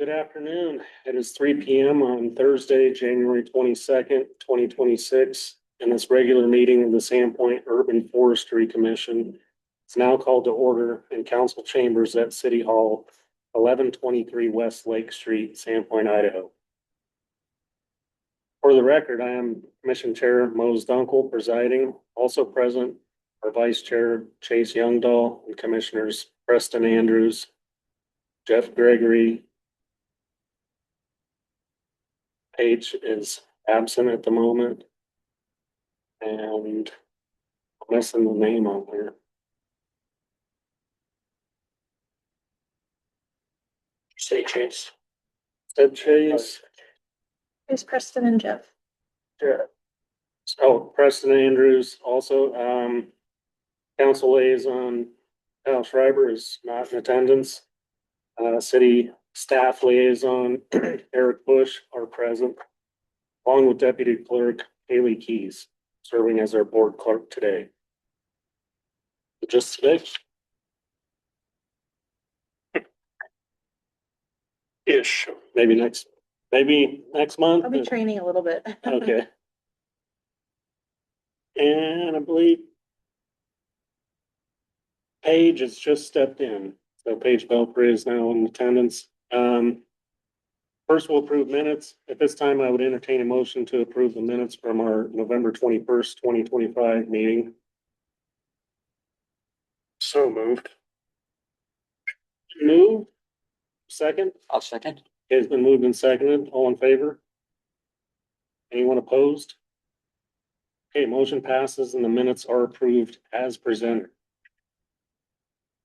Good afternoon. It is 3 p.m. on Thursday, January 22nd, 2026, and this regular meeting of the Sandpoint Urban Forestry Commission is now called to order in council chambers at City Hall, 1123 West Lake Street, Sandpoint, Idaho. For the record, I am Commission Chair Mose Dunkel presiding. Also present are Vice Chair Chase Youngdahl and Commissioners Preston Andrews, Jeff Gregory. Paige is absent at the moment. And I'm missing the name on there. Say Chase. Said Chase. Here's Preston and Jeff. Sure. Oh, Preston Andrews also, council liaison, Al Schreiber is not in attendance. City staff liaison, Eric Bush are present, along with Deputy Clerk Haley Keys, serving as our board clerk today. Just today. Ish, maybe next month. I'll be training a little bit. Okay. And I believe Paige has just stepped in. So Paige Belpre is now in attendance. First, we'll approve minutes. At this time, I would entertain a motion to approve the minutes from our November 21st, 2025 meeting. So moved. Moved. Second? I'll second. It's been moved and seconded. All in favor? Anyone opposed? Okay, motion passes and the minutes are approved as presented.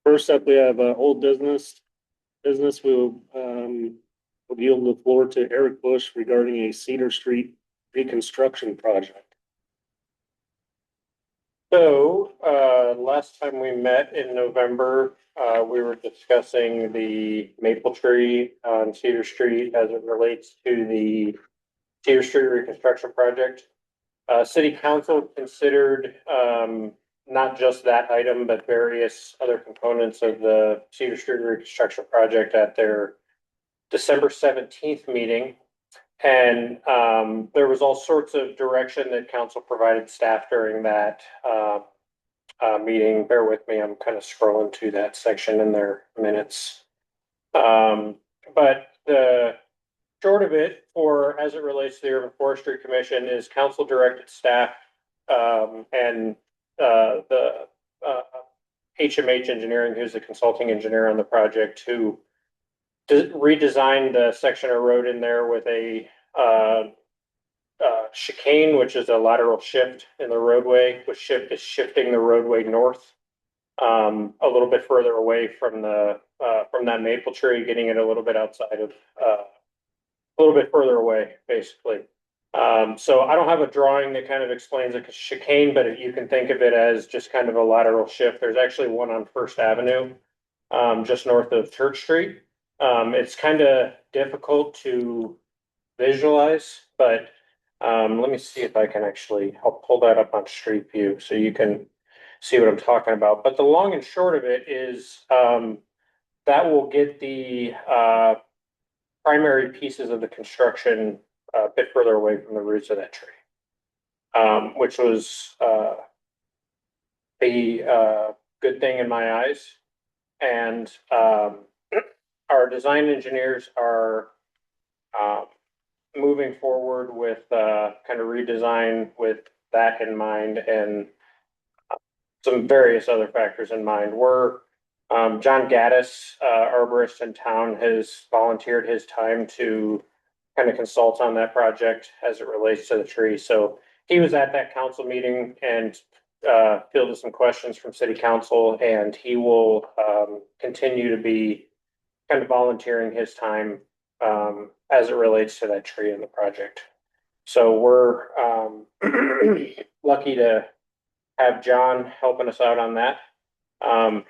First up, we have old business. We'll yield the floor to Eric Bush regarding a Cedar Street reconstruction project. So, last time we met in November, we were discussing the maple tree on Cedar Street as it relates to the Cedar Street reconstruction project. City Council considered, not just that item, but various other components of the Cedar Street reconstruction project at their December 17th meeting. And there was all sorts of direction that council provided staff during that meeting. Bear with me, I'm kind of scrolling to that section in their minutes. But the short of it, for as it relates to the Urban Forestry Commission, is council directed staff and the HMH Engineering, who's the consulting engineer on the project, to redesign the section of road in there with a chicane, which is a lateral shift in the roadway, which is shifting the roadway north a little bit further away from the from that maple tree, getting it a little bit outside of a little bit further away, basically. So I don't have a drawing that kind of explains a chicane, but you can think of it as just kind of a lateral shift. There's actually one on First Avenue, just north of Church Street. It's kind of difficult to visualize, but let me see if I can I'll pull that up on Street View so you can see what I'm talking about. But the long and short of it is that will get the primary pieces of the construction a bit further away from the roots of that tree, which was a good thing in my eyes. And our design engineers are moving forward with kind of redesign with that in mind and some various other factors in mind. John Gaddis, arborist in town, has volunteered his time to kind of consult on that project as it relates to the tree. So he was at that council meeting and fielded some questions from city council, and he will continue to be kind of volunteering his time as it relates to that tree in the project. So we're lucky to have John helping us out on that.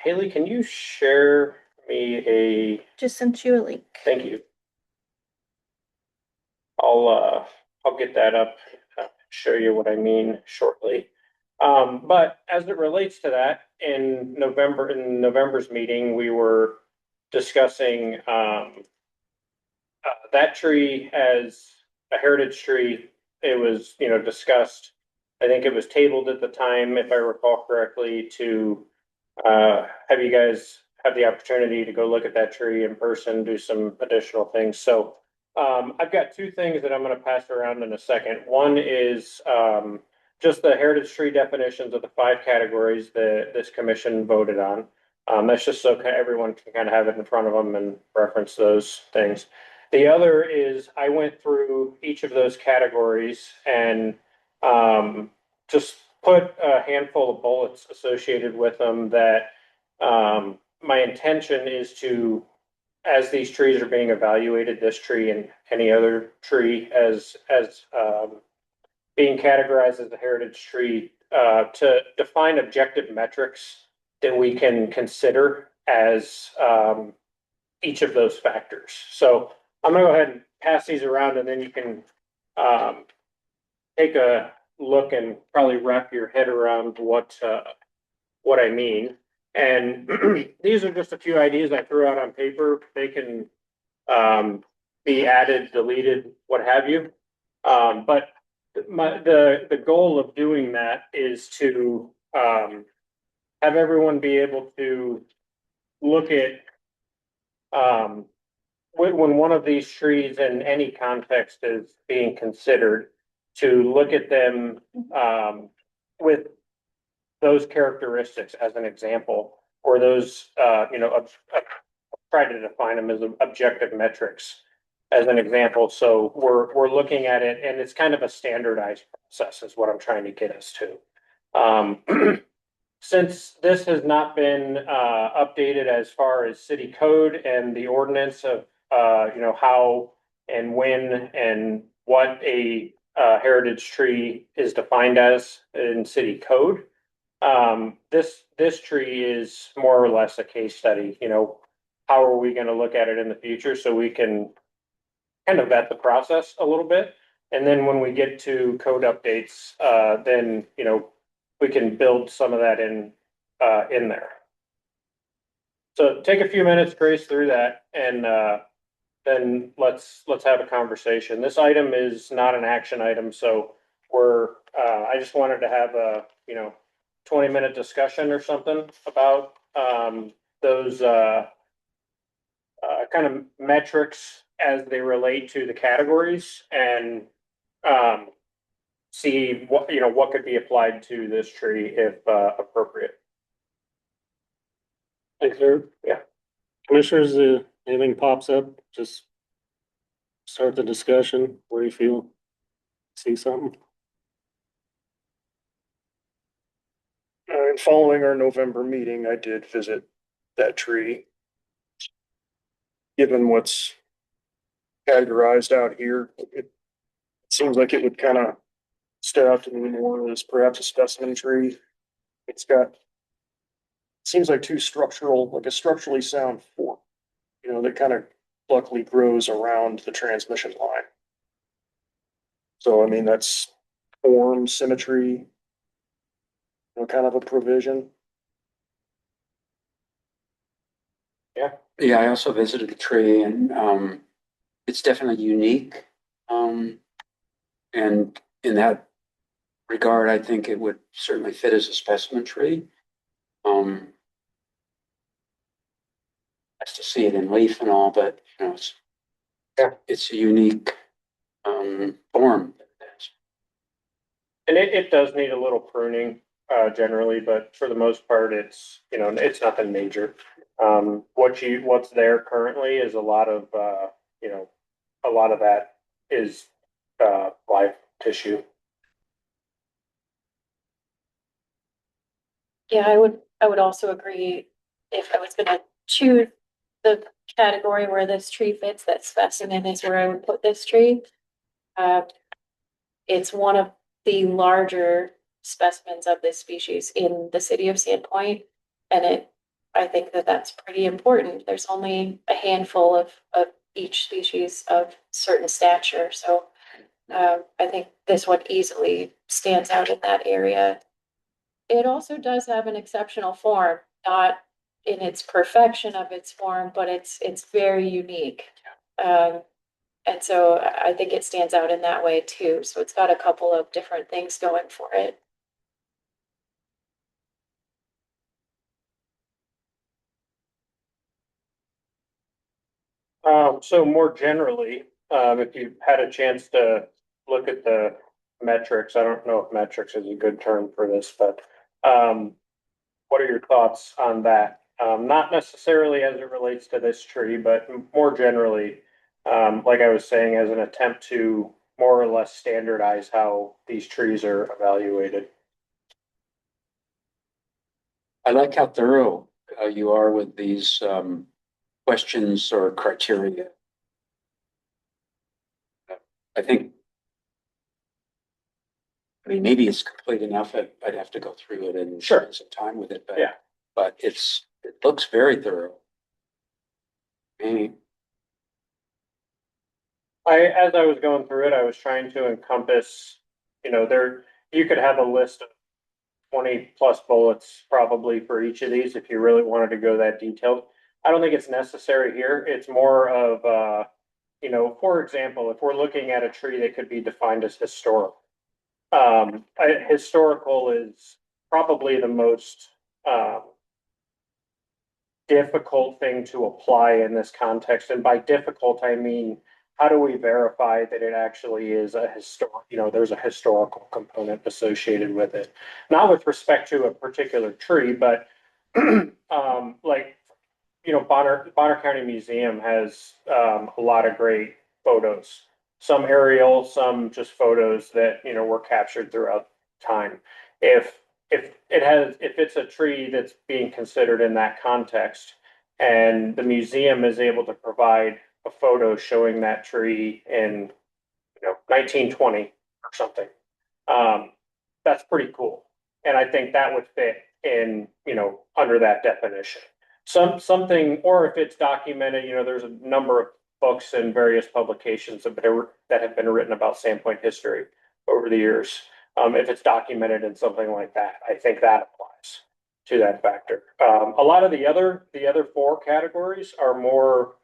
Haley, can you share me Just sent you a link. Thank you. I'll get that up, show you what I mean shortly. But as it relates to that, in November's meeting, we were discussing that tree as a heritage tree, it was, discussed. I think it was tabled at the time, if I recall correctly, to have you guys have the opportunity to go look at that tree in person, do some additional things. So I've got two things that I'm going to pass around in a second. One is just the heritage tree definitions of the 5 categories that this commission voted on. That's just so everyone can kind of have it in front of them and reference those things. The other is I went through each of those categories and just put a handful of bullets associated with them that my intention is to, as these trees are being evaluated, this tree and any other tree as being categorized as a heritage tree, to define objective metrics that we can consider as each of those factors. So I'm gonna go ahead and pass these around and then you can take a look and probably wrap your head around what I mean. And these are just a few ideas I threw out on paper. They can be added, deleted, what have you. But the goal of doing that is to have everyone be able to look at when one of these trees in any context is being considered, to look at them with those characteristics as an example, or those try to define them as objective metrics as an example. So we're looking at it, and it's kind of a standardized process is what I'm trying to get us to. Since this has not been updated as far as city code and the ordinance of how and when and what a heritage tree is defined as in city code, this tree is more or less a case study. How are we going to look at it in the future so we can kind of vet the process a little bit, and then when we get to code updates, then we can build some of that in there. So take a few minutes, grace through that, and then let's have a conversation. This item is not an action item, so I just wanted to have a 20-minute discussion or something about those kind of metrics as they relate to the categories, and see what could be applied to this tree if appropriate. Thanks, sir. Yeah. Commissioners, anything pops up, just start the discussion where you feel, see something. And following our November meeting, I did visit that tree. Given what's categorized out here, it seems like it would kind of stand out to me more as perhaps a specimen tree. It's got, seems like a structurally sound form, that kind of luckily grows around the transmission line. So, I mean, that's form, symmetry, kind of a provision. Yeah, I also visited the tree and it's definitely unique. And in that regard, I think it would certainly fit as a specimen tree. Nice to see it in leaf and all, but it's a unique form. And it does need a little pruning generally, but for the most part, it's nothing major. What's there currently is a lot of that is live tissue. Yeah, I would also agree, if I was gonna choose the category where this tree fits, that specimen is where I would put this tree. It's one of the larger specimens of this species in the city of Sandpoint, and I think that that's pretty important. There's only a handful of each species of certain stature, so I think this one easily stands out in that area. It also does have an exceptional form, not in its perfection of its form, but it's very unique. And so I think it stands out in that way too. So it's got a couple of different things going for it. So more generally, if you've had a chance to look at the metrics, I don't know if metrics is a good term for this, but what are your thoughts on that? Not necessarily as it relates to this tree, but more generally, like I was saying, as an attempt to more or less standardize how these trees are evaluated. I like how thorough you are with these questions or criteria. I think, I mean, maybe it's complete enough. I'd have to go through it and Sure. spend some time with it, but Yeah. but it looks very thorough. Maybe As I was going through it, I was trying to encompass, you could have a list of 20 plus bullets probably for each of these if you really wanted to go that detailed. I don't think it's necessary here. It's more of, for example, if we're looking at a tree that could be defined as historical. Historical is probably the most, difficult thing to apply in this context. And by difficult, I mean, how do we verify that it actually is a there's a historical component associated with it? Not with respect to a particular tree, but like, Bonner County Museum has a lot of great photos. Some aerial, some just photos that, were captured throughout time. If if it's a tree that's being considered in that context, and the museum is able to provide a photo showing that tree in 1920 or something, that's pretty cool. And I think that would fit in, under that definition. Something, or if it's documented, there's a number of books and various publications that have been written about Sandpoint history over the years. If it's documented in something like that, I think that applies to that factor. A lot of the other four categories are more,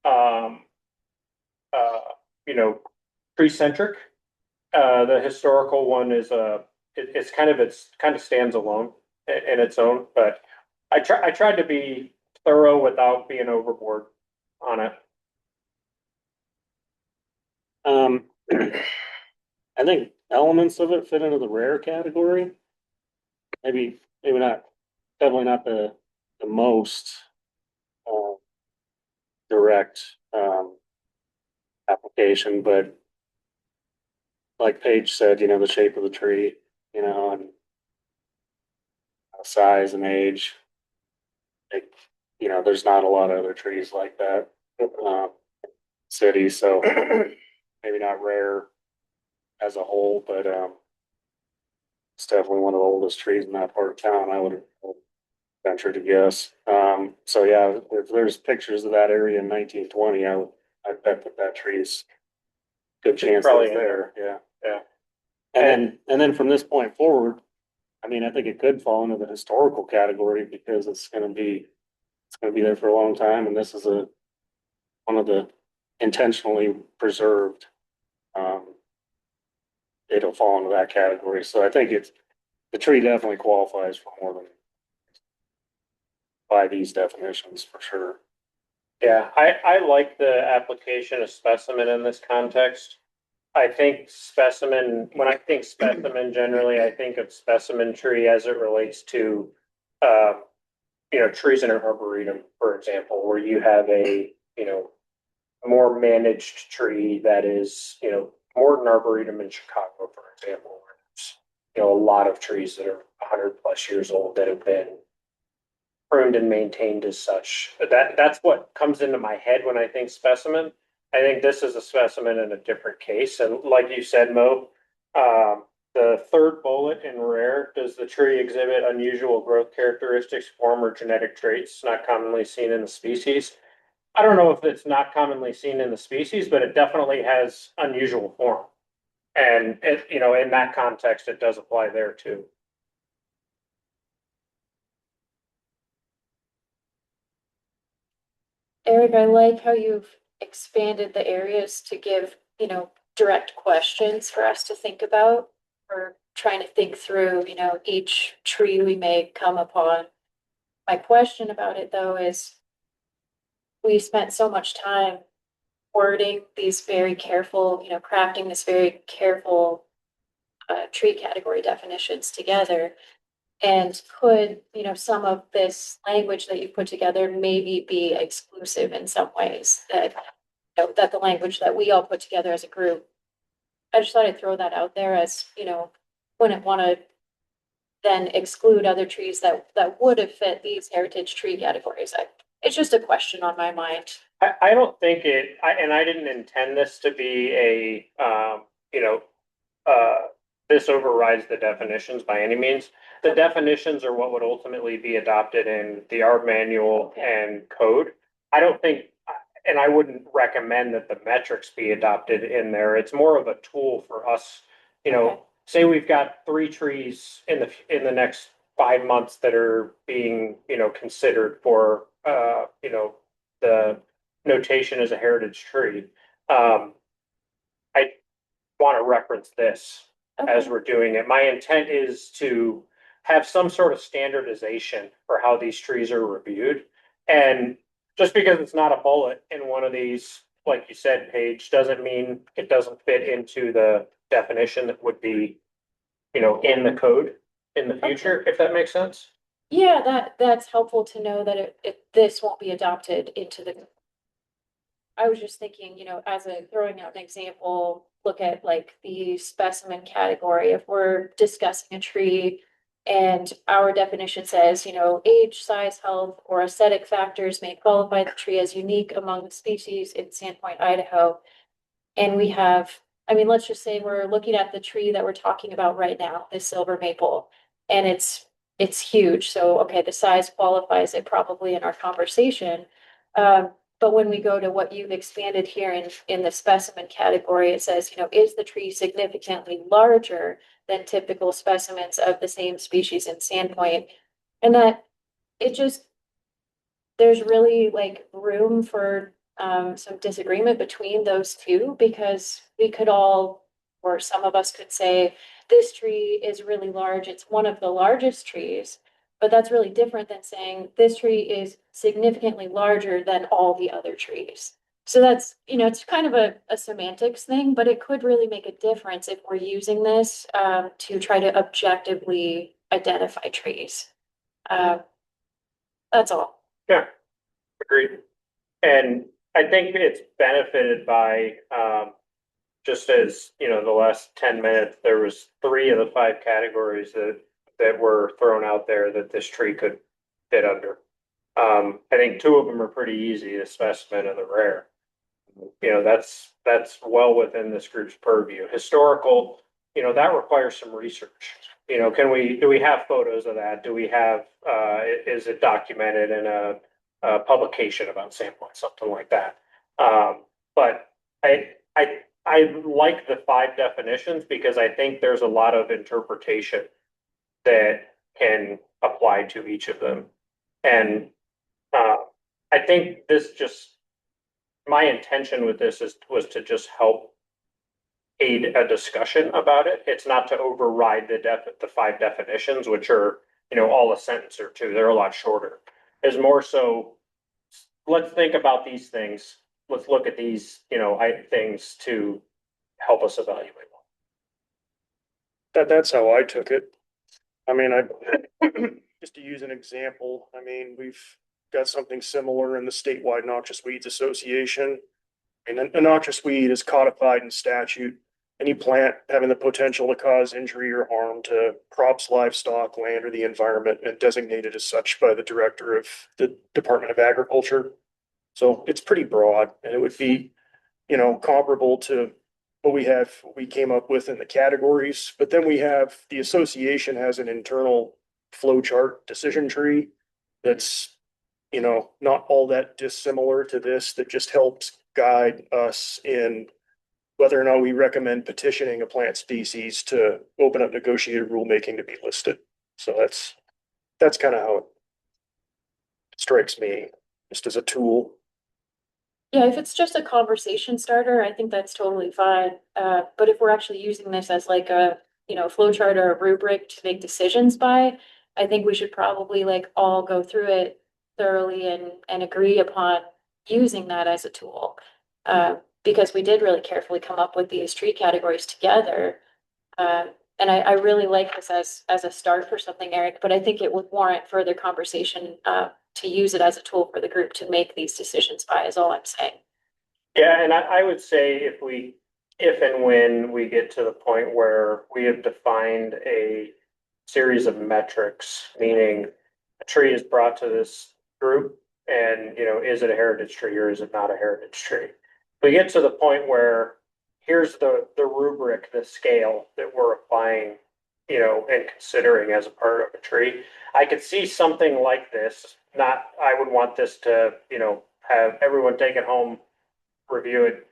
um, uh, tree centric. The historical one is it's kind of stands alone in its own, but I tried to be thorough without being overboard on it. I think elements of it fit into the rare category. Maybe not, definitely not the most uh, direct application, but like Paige said, the shape of the tree, and size and age. Like, there's not a lot of other trees like that city, so maybe not rare as a whole, but it's definitely one of the oldest trees in that part of town. I would venture to guess. So yeah, if there's pictures of that area in 1920, I bet that tree's good chance Probably it's in there. Yeah. Yeah. And then from this point forward, I mean, I think it could fall into the historical category because it's gonna be there for a long time, and this is one of the intentionally preserved. Um, it'll fall into that category. So I think the tree definitely qualifies for more than by these definitions for sure. Yeah, I like the application of specimen in this context. I think specimen, when I think specimen, generally, I think of specimen tree as it relates to, uh, trees in an arboretum, for example, where you have a, more managed tree that is, Morton Arboretum in Chicago, for example, where there's, a lot of trees that are 100+ years old that have been pruned and maintained as such. That's what comes into my head when I think specimen. I think this is a specimen in a different case. And like you said, Mo, the third bullet in rare, does the tree exhibit unusual growth characteristics, form, or genetic traits not commonly seen in the species? I don't know if it's not commonly seen in the species, but it definitely has unusual form. And it, in that context, it does apply there too. Eric, I like how you've expanded the areas to give, direct questions for us to think about. We're trying to think through, each tree we may come upon. My question about it though is we spent so much time wording these very careful, crafting this very careful tree category definitions together. And could, some of this language that you put together maybe be exclusive in some ways that, that the language that we all put together as a group. I just thought I'd throw that out there as, wouldn't want to then exclude other trees that would have fit these heritage tree categories. It's just a question on my mind. I don't think and I didn't intend this to be this overrides the definitions by any means. The definitions are what would ultimately be adopted in the art manual and code. I don't think, and I wouldn't recommend that the metrics be adopted in there. It's more of a tool for us, Okay. say we've got 3 trees in the next 5 months that are being, considered for, the notation as a heritage tree. I want to reference this as Okay. we're doing it. My intent is to have some sort of standardization for how these trees are reviewed. And just because it's not a bullet in one of these, like you said, Paige, doesn't mean it doesn't fit into the definition that would be, in the code in the future, if that makes sense. Yeah, that's helpful to know that this won't be adopted into the. I was just thinking, as throwing out an example, look at like the specimen category. If we're discussing a tree and our definition says, age, size, health, or aesthetic factors may qualify the tree as unique among the species in Sandpoint, Idaho. And we have, let's just say we're looking at the tree that we're talking about right now, the silver maple, and it's huge. So, okay, the size qualifies it probably in our conversation. But when we go to what you've expanded here in the specimen category, it says, is the tree significantly larger than typical specimens of the same species in Sandpoint? And that it just, there's really like room for some disagreement between those two, because we could all, or some of us could say, this tree is really large, it's one of the largest trees. But that's really different than saying this tree is significantly larger than all the other trees. So that's, it's kind of a semantics thing, but it could really make a difference if we're using this to try to objectively identify trees. That's all. Yeah, agreed. And I think it's benefited by, just as, the last 10 minutes, there was 3 of the 5 categories that were thrown out there that this tree could fit under. I think 2 of them are pretty easy, the specimen and the rare. That's well within this group's purview. Historical, that requires some research. Do we have photos of that? Do we have, is it documented in a publication about Sandpoint, something like that? But I like the 5 definitions because I think there's a lot of interpretation that can apply to each of them. And I think my intention with this was to just help aid a discussion about it. It's not to override the 5 definitions, which are, all a sentence or 2. They're a lot shorter. Is more so, let's think about these things. Let's look at these, things to help us evaluate. That's how I took it. Just to use an example, we've got something similar in the statewide Noxious Weeds Association. And a noxious weed is codified in statute. Any plant having the potential to cause injury or harm to crops, livestock, land, or the environment, and designated as such by the director of the Department of Agriculture. So it's pretty broad, and it would be, comparable to what we came up with in the categories. But then the association has an internal flow chart decision tree that's, not all that dissimilar to this, that just helps guide us in whether or not we recommend petitioning a plant species to open up negotiated rulemaking to be listed. So that's kind of how it strikes me, just as a tool. Yeah, if it's just a conversation starter, I think that's totally fine. But if we're actually using this as like a, flow chart or a rubric to make decisions by, I think we should probably like all go through it thoroughly and agree upon using that as a tool. Because we did really carefully come up with these tree categories together. And I really like this as a start for something, Eric, but I think it would warrant further conversation, to use it as a tool for the group to make these decisions by, is all I'm saying. Yeah, and I would say if and when we get to the point where we have defined a series of metrics, meaning a tree is brought to this group and, is it a heritage tree or is it not a heritage tree? We get to the point where here's the rubric, the scale that we're applying, and considering as a part of a tree. I could see something like this, not, I would want this to, have everyone take it home, review it,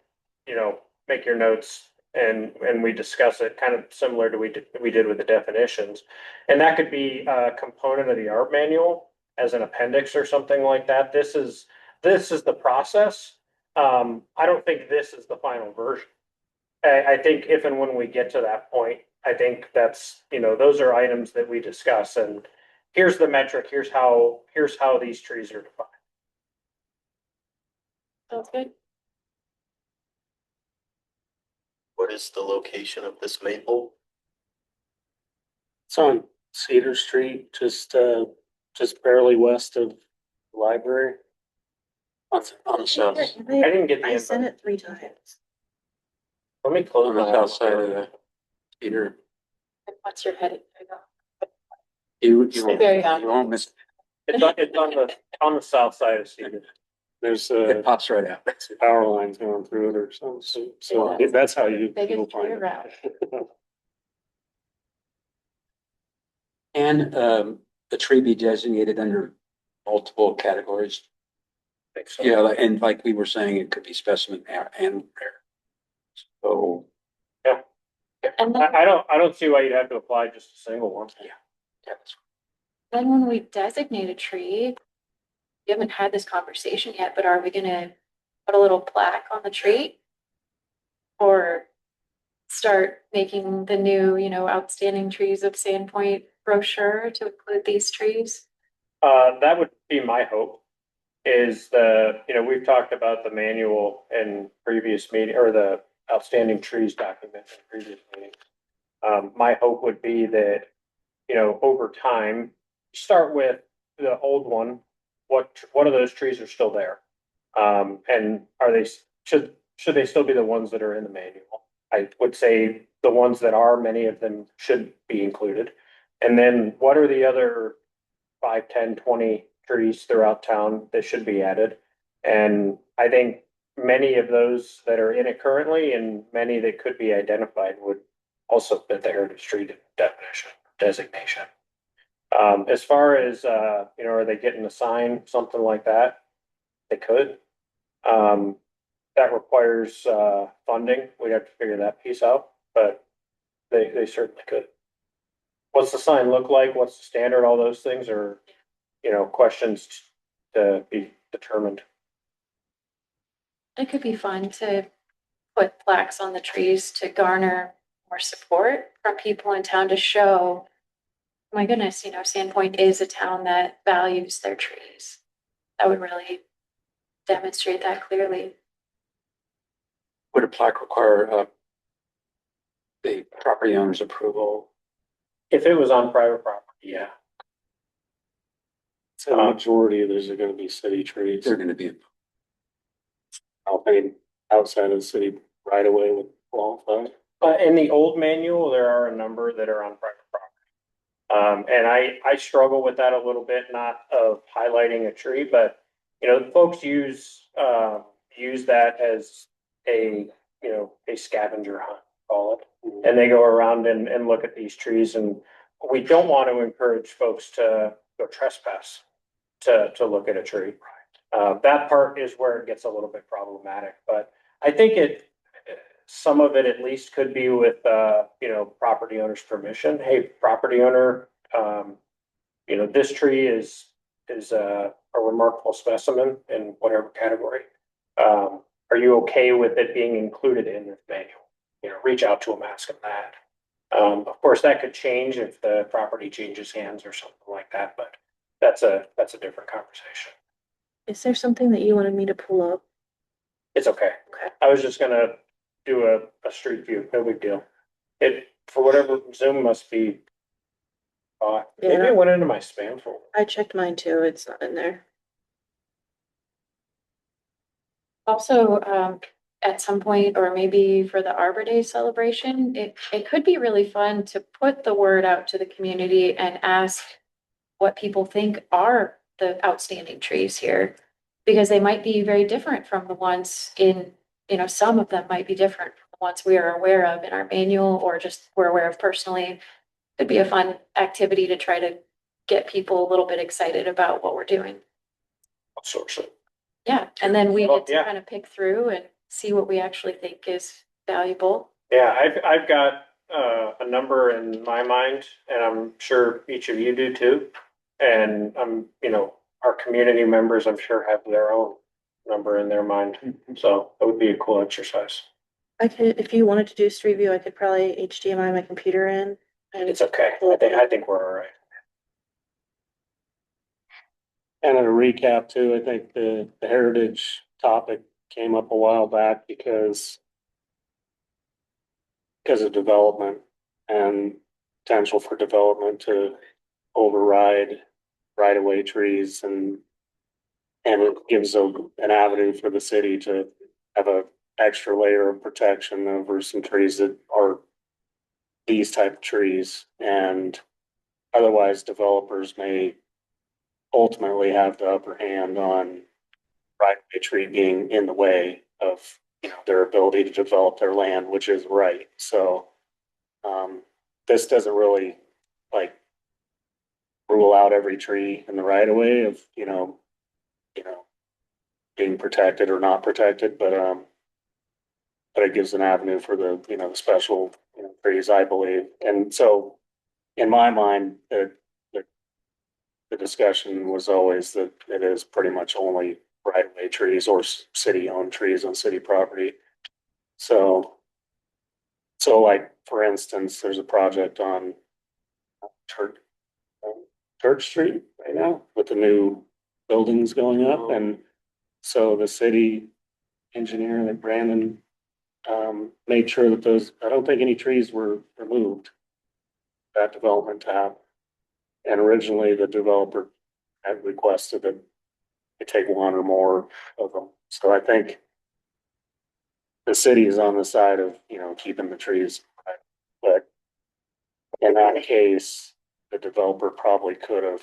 make your notes and we discuss it kind of similar to we did with the definitions. And that could be a component of the art manual as an appendix or something like that. This is the process. I don't think this is the final version. I think if and when we get to that point, I think that's, those are items that we discuss and here's the metric, here's how these trees are defined. Sounds good. What is the location of this maple? It's on Cedar Street, just barely west of the library. On the south, I didn't get the I sent info. it 3 times. Let me close on the my south eyes. side of the Peter. Once you're headed, You Very odd. won't miss, It's on the south side of Cedar. There's it pops right out. power lines going through it or something. So that's how you'll biggest tree find it. around. And the tree be designated under multiple categories. Yeah, and like we were saying, it could be specimen and rare. So, And then, I don't see why you'd have to apply just a single one. yeah, that's then when we designate a tree, we haven't had this conversation yet, but are we gonna put a little plaque on the tree? Or start making the new, outstanding trees of Sandpoint brochure to include these trees? That would be my hope is we've talked about the manual in previous meeting or the outstanding trees document in previous meetings. My hope would be that, over time, start with the old one. What of those trees are still there? And should they still be the ones that are in the manual? I would say the ones that are, many of them should be included. And then what are the other 5, 10, 20 trees throughout town that should be added? And I think many of those that are in it currently and many that could be identified would also fit the heritage tree definition, designation. As far as, are they getting a sign, something like that? They could. That requires, funding. We'd have to figure that piece out, but they certainly could. What's the sign look like? What's the standard? All those things are, questions to be determined. It could be fun to put plaques on the trees to garner more support from people in town to show, my goodness, Sandpoint is a town that values their trees. That would really demonstrate that clearly. Would a plaque require the property owner's approval? If it was on private property, yeah. So the majority of those are gonna be city trees. They're gonna be, Outside of the city right away would qualify. In the old manual, there are a number that are on private property. And I struggle with that a little bit, not of highlighting a tree, but, folks use that as a scavenger hunt, call it. And they go around and look at these trees and we don't want to encourage folks to go trespass to look at a tree. That part is where it gets a little bit problematic, but I think some of it at least could be with, property owner's permission. Hey, property owner, this tree is a remarkable specimen in whatever category. Are you okay with it being included in this manual? You know, reach out to them, ask them that. Of course, that could change if the property changes hands or something like that, but that's a different conversation. Is there something that you wanted me to pull up? It's okay. Okay. I was just gonna do a street view, no big deal. It, for whatever, Zoom must be. Yeah, Maybe it went into my spam folder. I checked mine too. It's not in there. Also, at some point, or maybe for the Arbor Day celebration, it could be really fun to put the word out to the community and ask what people think are the outstanding trees here. Because they might be very different from the ones in, you know, some of them might be different from the ones we are aware of in our manual or just we're aware of personally. It'd be a fun activity to try to get people a little bit excited about what we're doing. Outsource it. Yeah, and then we Well, get to yeah. kind of pick through and see what we actually think is valuable. Yeah, I've got a number in my mind, and I'm sure each of you do too. And you know, our community members, I'm sure, have their own number in their mind. So it would be a cool exercise. I could, if you wanted to do street view, I could probably HDMI my computer in. And It's okay. I think we're all right. And a recap too, I think the heritage topic came up a while back because of development and potential for development to override right-of-way trees and it gives an avenue for the city to have a extra layer of protection over some trees that are these type of trees. And otherwise developers may ultimately have the upper hand on right-of-way tree being in the way of, you know, their ability to develop their land, which is right. So, this doesn't really like rule out every tree in the right of way of, being protected or not protected, but it gives an avenue for the, the special, trees, I believe. And so in my mind, the discussion was always that it is pretty much only right of way trees or city owned trees on city property. So like, for instance, there's a project on Church, Church Street right now with the new buildings going up. And so the city engineer, like Brandon, made sure that I don't think any trees were removed that development to happen. And originally the developer had requested that they take one or more of them. So I think the city is on the side of, keeping the trees. But in that case, the developer probably could have,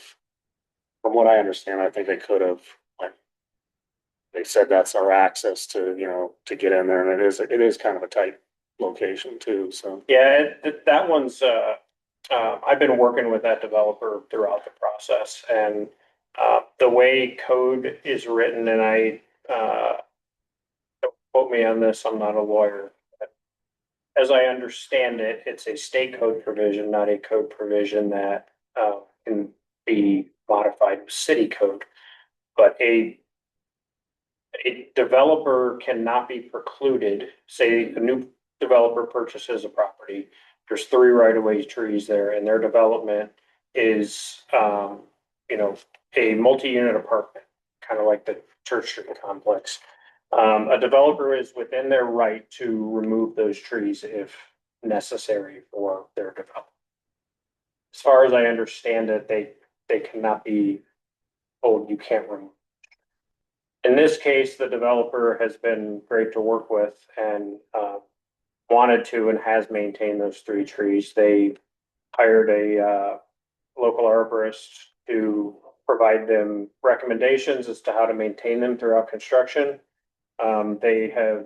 from what I understand, I think they could have, like, they said that's our access to, to get in there. And it is kind of a tight location too. So, Yeah, that one's, I've been working with that developer throughout the process and, the way code is written and don't quote me on this, I'm not a lawyer. As I understand it, it's a state code provision, not a code provision that, can be modified with city code. But a developer cannot be precluded, say a new developer purchases a property, there's 3 right-of-way trees there and their development is, a multi-unit apartment, kind of like the Church Street complex. A developer is within their right to remove those trees if necessary for their development. As far as I understand it, they cannot be told you can't remove. In this case, the developer has been great to work with and wanted to and has maintained those 3 trees. They hired a local arborist to provide them recommendations as to how to maintain them throughout construction. They have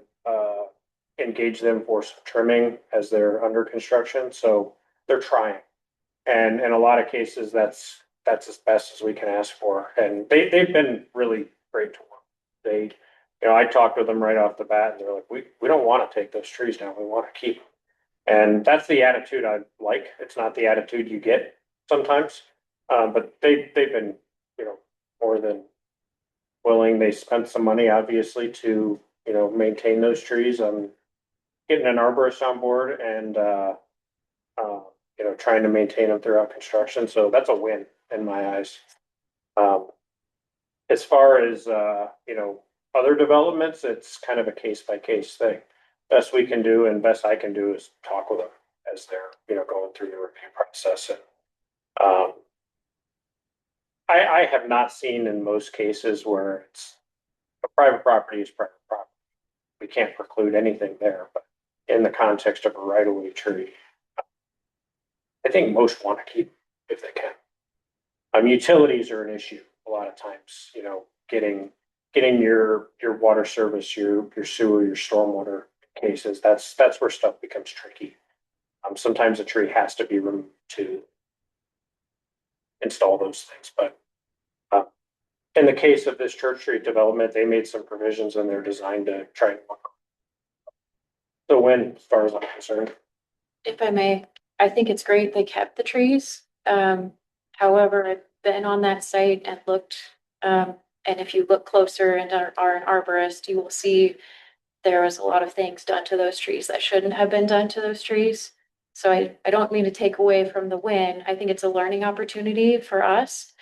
engaged them for some trimming as they're under construction, so they're trying. And in a lot of cases, that's as best as we can ask for. And they've been really great to work. They, I talked with them right off the bat and they're like, we don't want to take those trees down. We want to keep them. And that's the attitude I like. It's not the attitude you get sometimes. But they've been, more than willing. They spent some money, obviously, to, maintain those trees. Getting an arborist on board and, trying to maintain them throughout construction. So that's a win in my eyes. As far as, other developments, it's kind of a case by case thing. Best we can do and best I can do is talk with them as they're, going through the review process. And, I have not seen in most cases where it's a private property is private property. We can't preclude anything there, but in the context of a right-of-way tree, I think most want to keep if they can. Utilities are an issue a lot of times, getting your water service, your sewer, your stormwater cases. That's where stuff becomes tricky. Sometimes a tree has to be removed to install those things, but in the case of this Church Street development, they made some provisions in their design to try and work. The win, as far as I'm concerned. If I may, I think it's great they kept the trees. However, I've been on that site and looked, and if you look closer and are an arborist, you will see there was a lot of things done to those trees that shouldn't have been done to those trees. So I don't mean to take away from the win. I think it's a learning opportunity for us.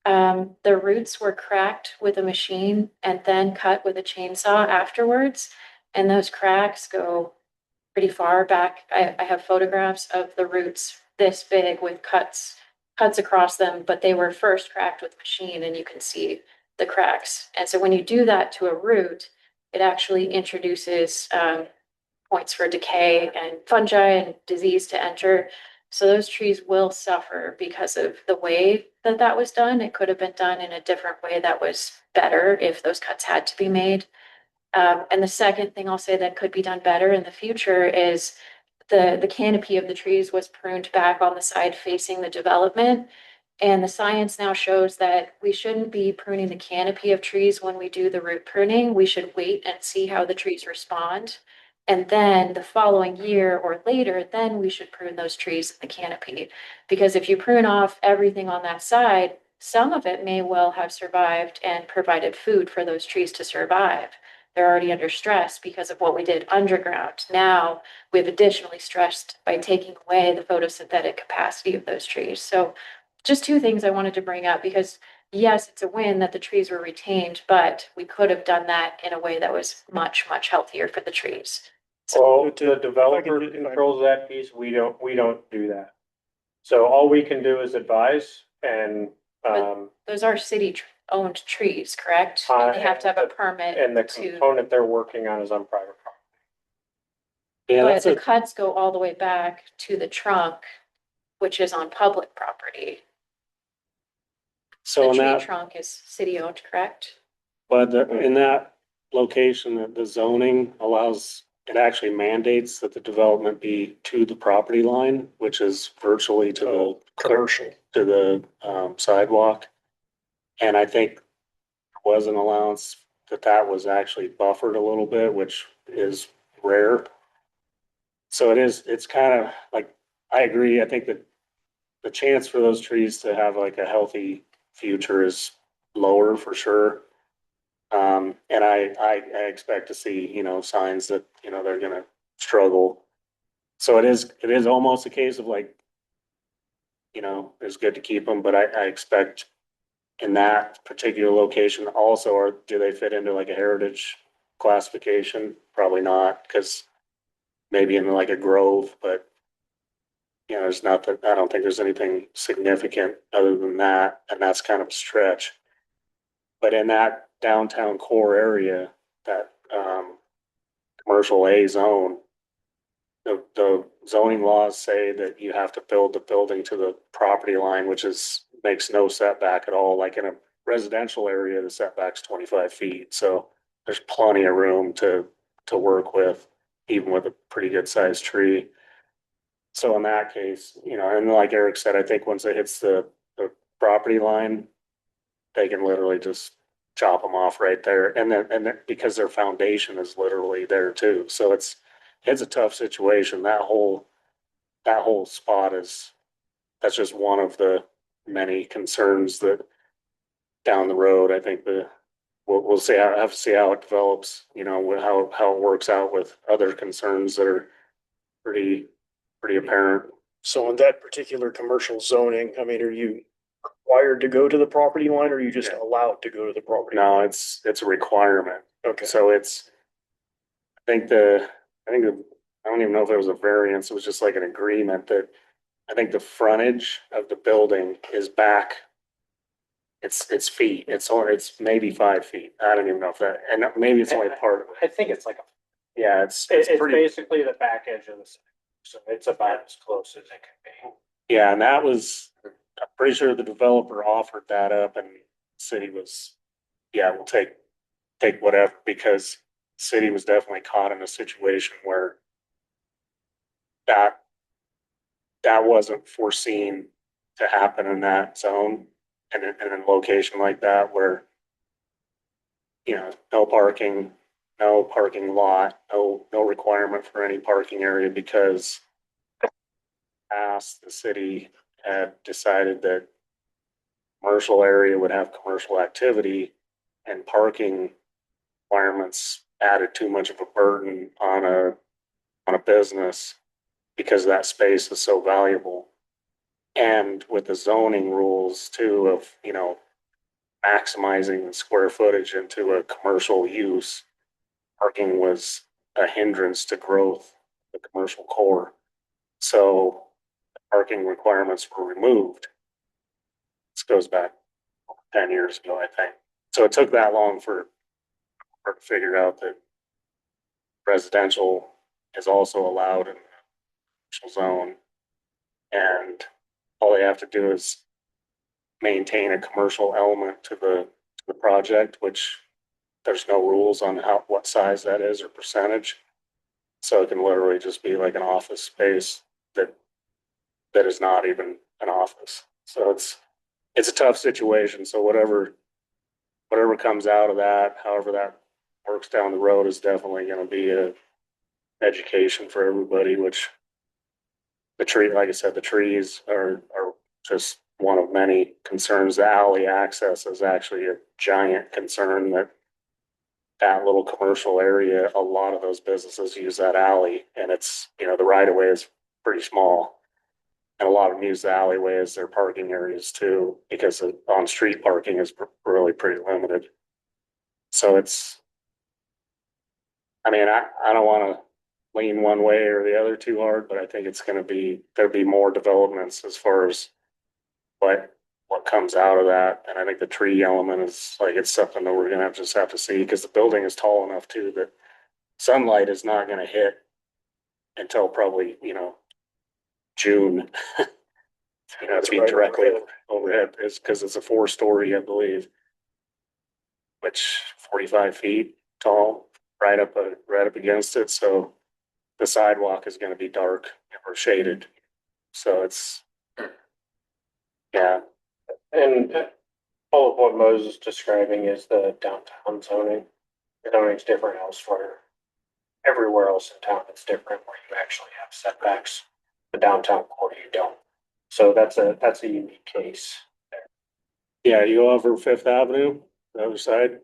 The roots were cracked with a machine and then cut with a chainsaw afterwards. And those cracks go pretty far back. I have photographs of the roots this big with cuts across them, but they were first cracked with machine and you can see the cracks. And so when you do that to a root, it actually introduces points for decay and fungi and disease to enter. So those trees will suffer because of the way that that was done. It could have been done in a different way that was better if those cuts had to be made. And the second thing I'll say that could be done better in the future is the canopy of the trees was pruned back on the side facing the development. And the science now shows that we shouldn't be pruning the canopy of trees when we do the root pruning. We should wait and see how the trees respond. And then the following year or later, then we should prune those trees in the canopy. Because if you prune off everything on that side, some of it may well have survived and provided food for those trees to survive. They're already under stress because of what we did underground. Now we've additionally stressed by taking away the photosynthetic capacity of those trees. So just two things I wanted to bring up because yes, it's a win that the trees were retained, but we could have done that in a way that was much, much healthier for the trees. Well, To- the developer if I can- controls that piece. We don't do that. So all we can do is advise and, Those are city-owned trees, correct? And they have to have a permit and the to, component they're working on is on private property. Yeah, but that's the a, cuts go all the way back to the trunk, which is on public property. so The in tree that, trunk is city-owned, correct? but in that location, the zoning allows, it actually mandates that the development be to the property line, which is virtually to the Commercial. to the sidewalk. And I think there was an allowance that was actually buffered a little bit, which is rare. So it's kind of like, I agree. I think that the chance for those trees to have like a healthy future is lower for sure. And I expect to see, signs that, they're gonna struggle. So it is almost a case of like, it's good to keep them, but I expect in that particular location also, or do they fit into like a heritage classification? Probably not, because maybe in like a grove, but there's not that, I don't think there's anything significant other than that, and that's kind of a stretch. But in that downtown core area, that commercial A zone, the zoning laws say that you have to build the building to the property line, which makes no setback at all. Like in a residential area, the setback's 25 feet. So there's plenty of room to work with, even with a pretty good sized tree. So in that case, and like Eric said, I think once it hits the property line, they can literally just chop them off right there. And then because their foundation is literally there too. So it's a tough situation. That whole spot that's just one of the many concerns that down the road, I think the we'll see how, have to see how it develops, you know, how it works out with other concerns that are pretty apparent. So in that particular commercial zoning, I mean, are you required to go to the property line or are you just Yeah. allowed to go to the property? No, it's a requirement. Okay. So it's, I don't even know if it was a variance, it was just like an agreement that I think the frontage of the building is back. It's feet, it's maybe 5 feet. I don't even know if that, and maybe it's only part of it. I think it's like, Yeah, it's it's pretty, basically the back edge of the site, so it's about as close as it can be. yeah, and that was, I'm pretty sure the developer offered that up and the city was, yeah, we'll take whatever, because the city was definitely caught in a situation where that that wasn't foreseen to happen in that zone and in a location like that where, you know, no parking lot, no requirement for any parking area because the city had decided that commercial area would have commercial activity and parking requirements added too much of a burden on a business because that space is so valuable. And with the zoning rules too of, you know, maximizing the square footage into a commercial use, parking was a hindrance to growth of the commercial core. So parking requirements were removed. This goes back 10 years ago, I think. So it took that long for her to figure out that residential is also allowed in the commercial zone. And all they have to do is maintain a commercial element to the project, which there's no rules on what size that is or percentage. So it can literally just be like an office space that is not even an office. So it's a tough situation. So whatever comes out of that, however that works down the road, is definitely going to be a education for everybody. Which like I said, the trees are just one of many concerns. The alley access is actually a giant concern. That little commercial area, a lot of those businesses use that alley, and it's, you know, the right of way is pretty small. And a lot of them use the alleyway as their parking areas too, because on street parking is really pretty limited. So I mean, I don't want to lean one way or the other too hard, but I think there'll be more developments as far as what comes out of that. And I think the tree element is like, it's something that we're gonna just have to see, because the building is tall enough too that sunlight is not gonna hit until probably, you know, June. You know, to be right directly overhead. overhead is because it's a 4-story, I believe, which 45 feet tall, right up against it. So the sidewalk is going to be dark or shaded. So it's, yeah, And all of what Moses is describing is the downtown zoning. The zoning's different elsewhere. Everywhere else in town, it's different where you actually have setbacks. The downtown core, you don't. So that's a unique case. yeah. You go over Fifth Avenue, the other side,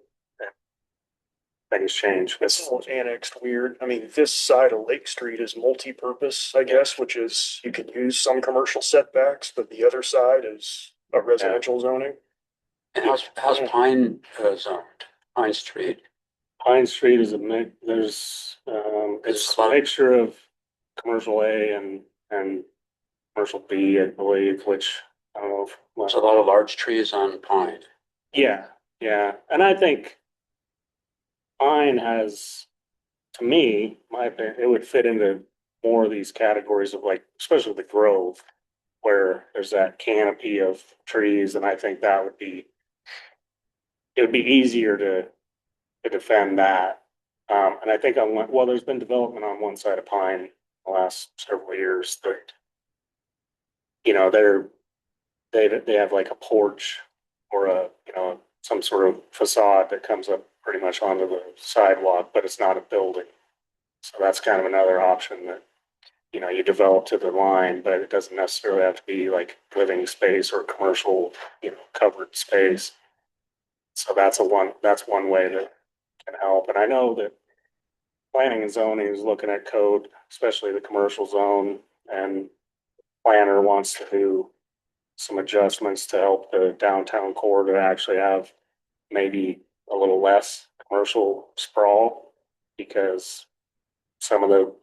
things change. It's all annexed weird. I mean, this side of Lake Street is multi-purpose, I guess, which is you can use some commercial setbacks, but the other side is a residential zoning. And how's Pine zoned? Pine Street? Pine Street is it's a mixture of commercial A and commercial B, I believe, which I don't know if, There's a lot of large trees on Pine. yeah, yeah. And I think Pine has, to me, my opinion, it would fit into more of these categories of, like, especially the Grove, where there's that canopy of trees, and I think it would be easier to defend that. And I think there's been development on one side of Pine the last several years that, you know, they have like a porch or some sort of facade that comes up pretty much onto the sidewalk, but it's not a building. So that's kind of another option that, you know, you develop to the line, but it doesn't necessarily have to be like living space or commercial, you know, covered space. So that's one way that can help. And I know that planning and zoning is looking at code, especially the commercial zone, and planner wants to do some adjustments to help the downtown core to actually have maybe a little less commercial sprawl, because some of the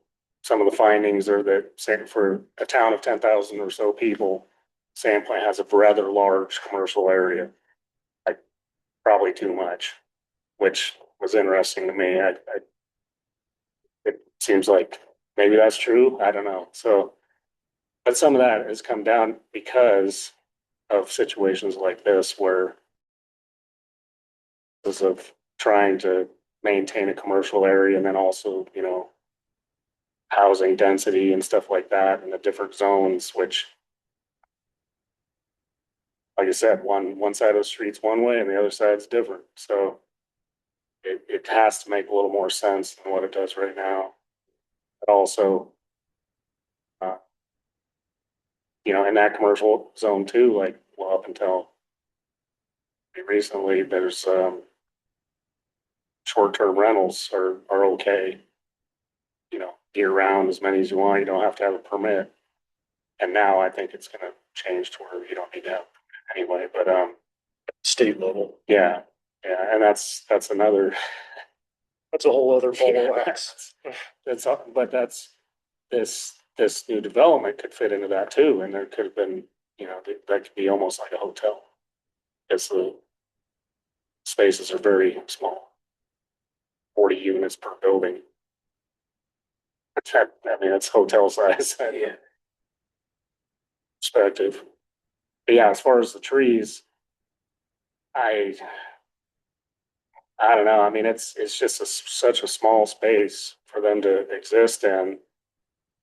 findings are that, say, for a town of 10,000 or so people, Sandpoint has a rather large commercial area, like probably too much, which was interesting to me. It seems like maybe that's true. I don't know. So, but some of that has come down because of situations like this where because of trying to maintain a commercial area and then also, housing density and stuff like that in the different zones, which, like I said, one side of the street's one way and the other side's different. So it has to make a little more sense than what it does right now. But also, uh, in that commercial zone too, like, well, up until recently, there's, short-term rentals are okay. Year round, as many as you want, you don't have to have a permit. And now I think it's gonna change to where you don't need to have a permit anyway, but, State level. yeah, and that's another. That's a whole other ball Yeah, of wax. but this new development could fit into that too, and there could have been, that could be almost like a hotel. Because the spaces are very small. 40 units per building. I mean, it's hotel size. Yeah. Perspective. But yeah, as far as the trees, I I don't know. I mean, it's just such a small space for them to exist in,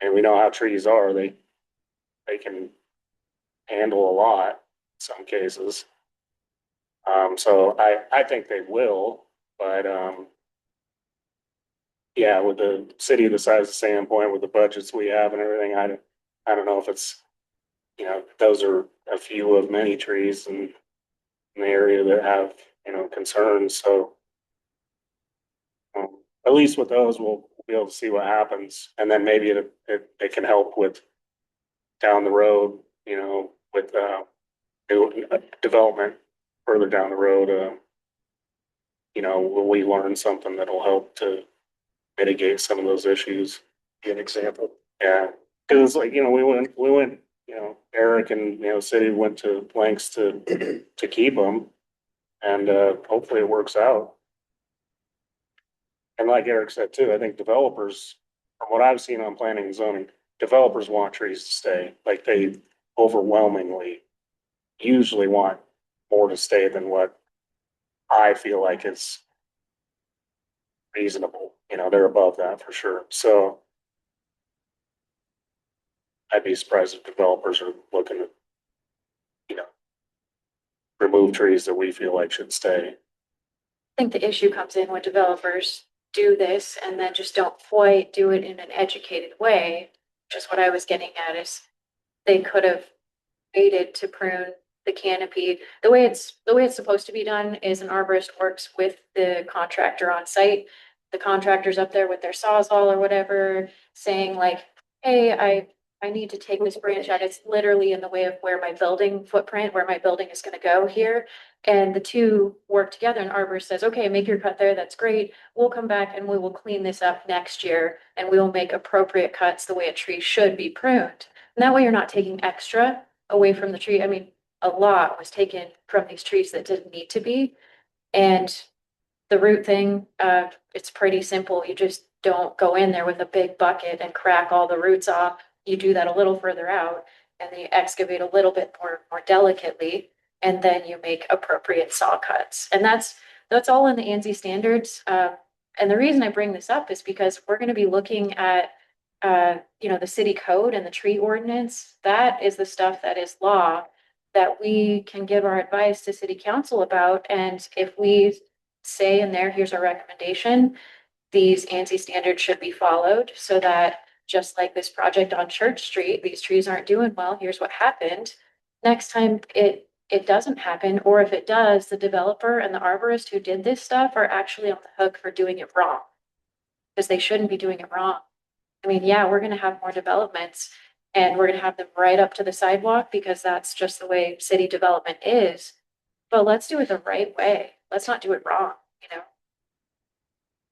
and we know how trees are. They can handle a lot in some cases. So I think they will, but yeah, with the city the size of Sandpoint, with the budgets we have and everything, I don't know if it's, those are a few of many trees in the area that have, concerns. So at least with those, we'll be able to see what happens, and then maybe it can help with down the road, with new development further down the road. Will we learn something that'll help to mitigate some of those issues? Be an example. Yeah, because it's like, we went, Eric and, city went to lengths to keep them, and hopefully it works out. And like Eric said too, I think developers, from what I've seen on planning and zoning, developers want trees to stay. Like, they overwhelmingly usually want more to stay than what I feel like is reasonable. They're above that for sure. So I'd be surprised if developers are looking to, remove trees that we feel like should stay. I think the issue comes in when developers do this and then just don't quite do it in an educated way, which is what I was getting at, is they could have waited to prune the canopy. The way it's supposed to be done is an arborist works with the contractor on site. The contractor's up there with their sawzall or whatever, saying like, hey, I need to take this branch out. It's literally in the way of where my building footprint, where my building is gonna go here. And the two work together, and arborist says, okay, make your cut there, that's great. We'll come back and we will clean this up next year and we will make appropriate cuts the way a tree should be pruned. And that way you're not taking extra away from the tree. I mean, a lot was taken from these trees that didn't need to be. And the root thing, it's pretty simple. You just don't go in there with a big bucket and crack all the roots off. You do that a little further out, and then you excavate a little bit more delicately, and then you make appropriate saw cuts. And that's all in the ANSI standards. And the reason I bring this up is because we're gonna be looking at the city code and the tree ordinance. That is the stuff that is law that we can give our advice to city council about. And if we say in there, here's our recommendation, these ANSI standards should be followed, so that just like this project on Church Street, these trees aren't doing well, here's what happened. Next time it doesn't happen, or if it does, the developer and the arborist who did this stuff are actually on the hook for doing it wrong. Because they shouldn't be doing it wrong. I mean, yeah, we're gonna have more developments and we're gonna have them right up to the sidewalk because that's just the way city development is. But let's do it the right way. Let's not do it wrong, you know?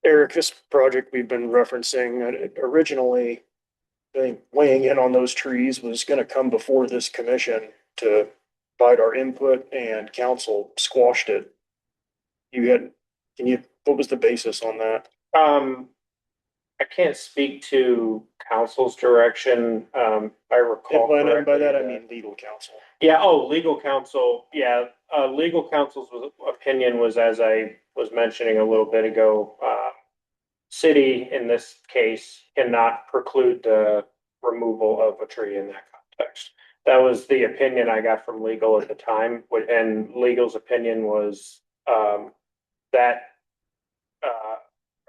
Eric, this project we've been referencing, originally, I think weighing in on those trees was gonna come before this commission to provide our input, and council squashed it. What was the basis on that? I can't speak to council's direction. I recall. And by that, I correctly mean legal counsel. Yeah, oh, legal counsel, yeah, legal counsel's opinion was, as I was mentioning a little bit ago, city in this case cannot preclude the removal of a tree in that context. That was the opinion I got from legal at the time, and legal's opinion was, that,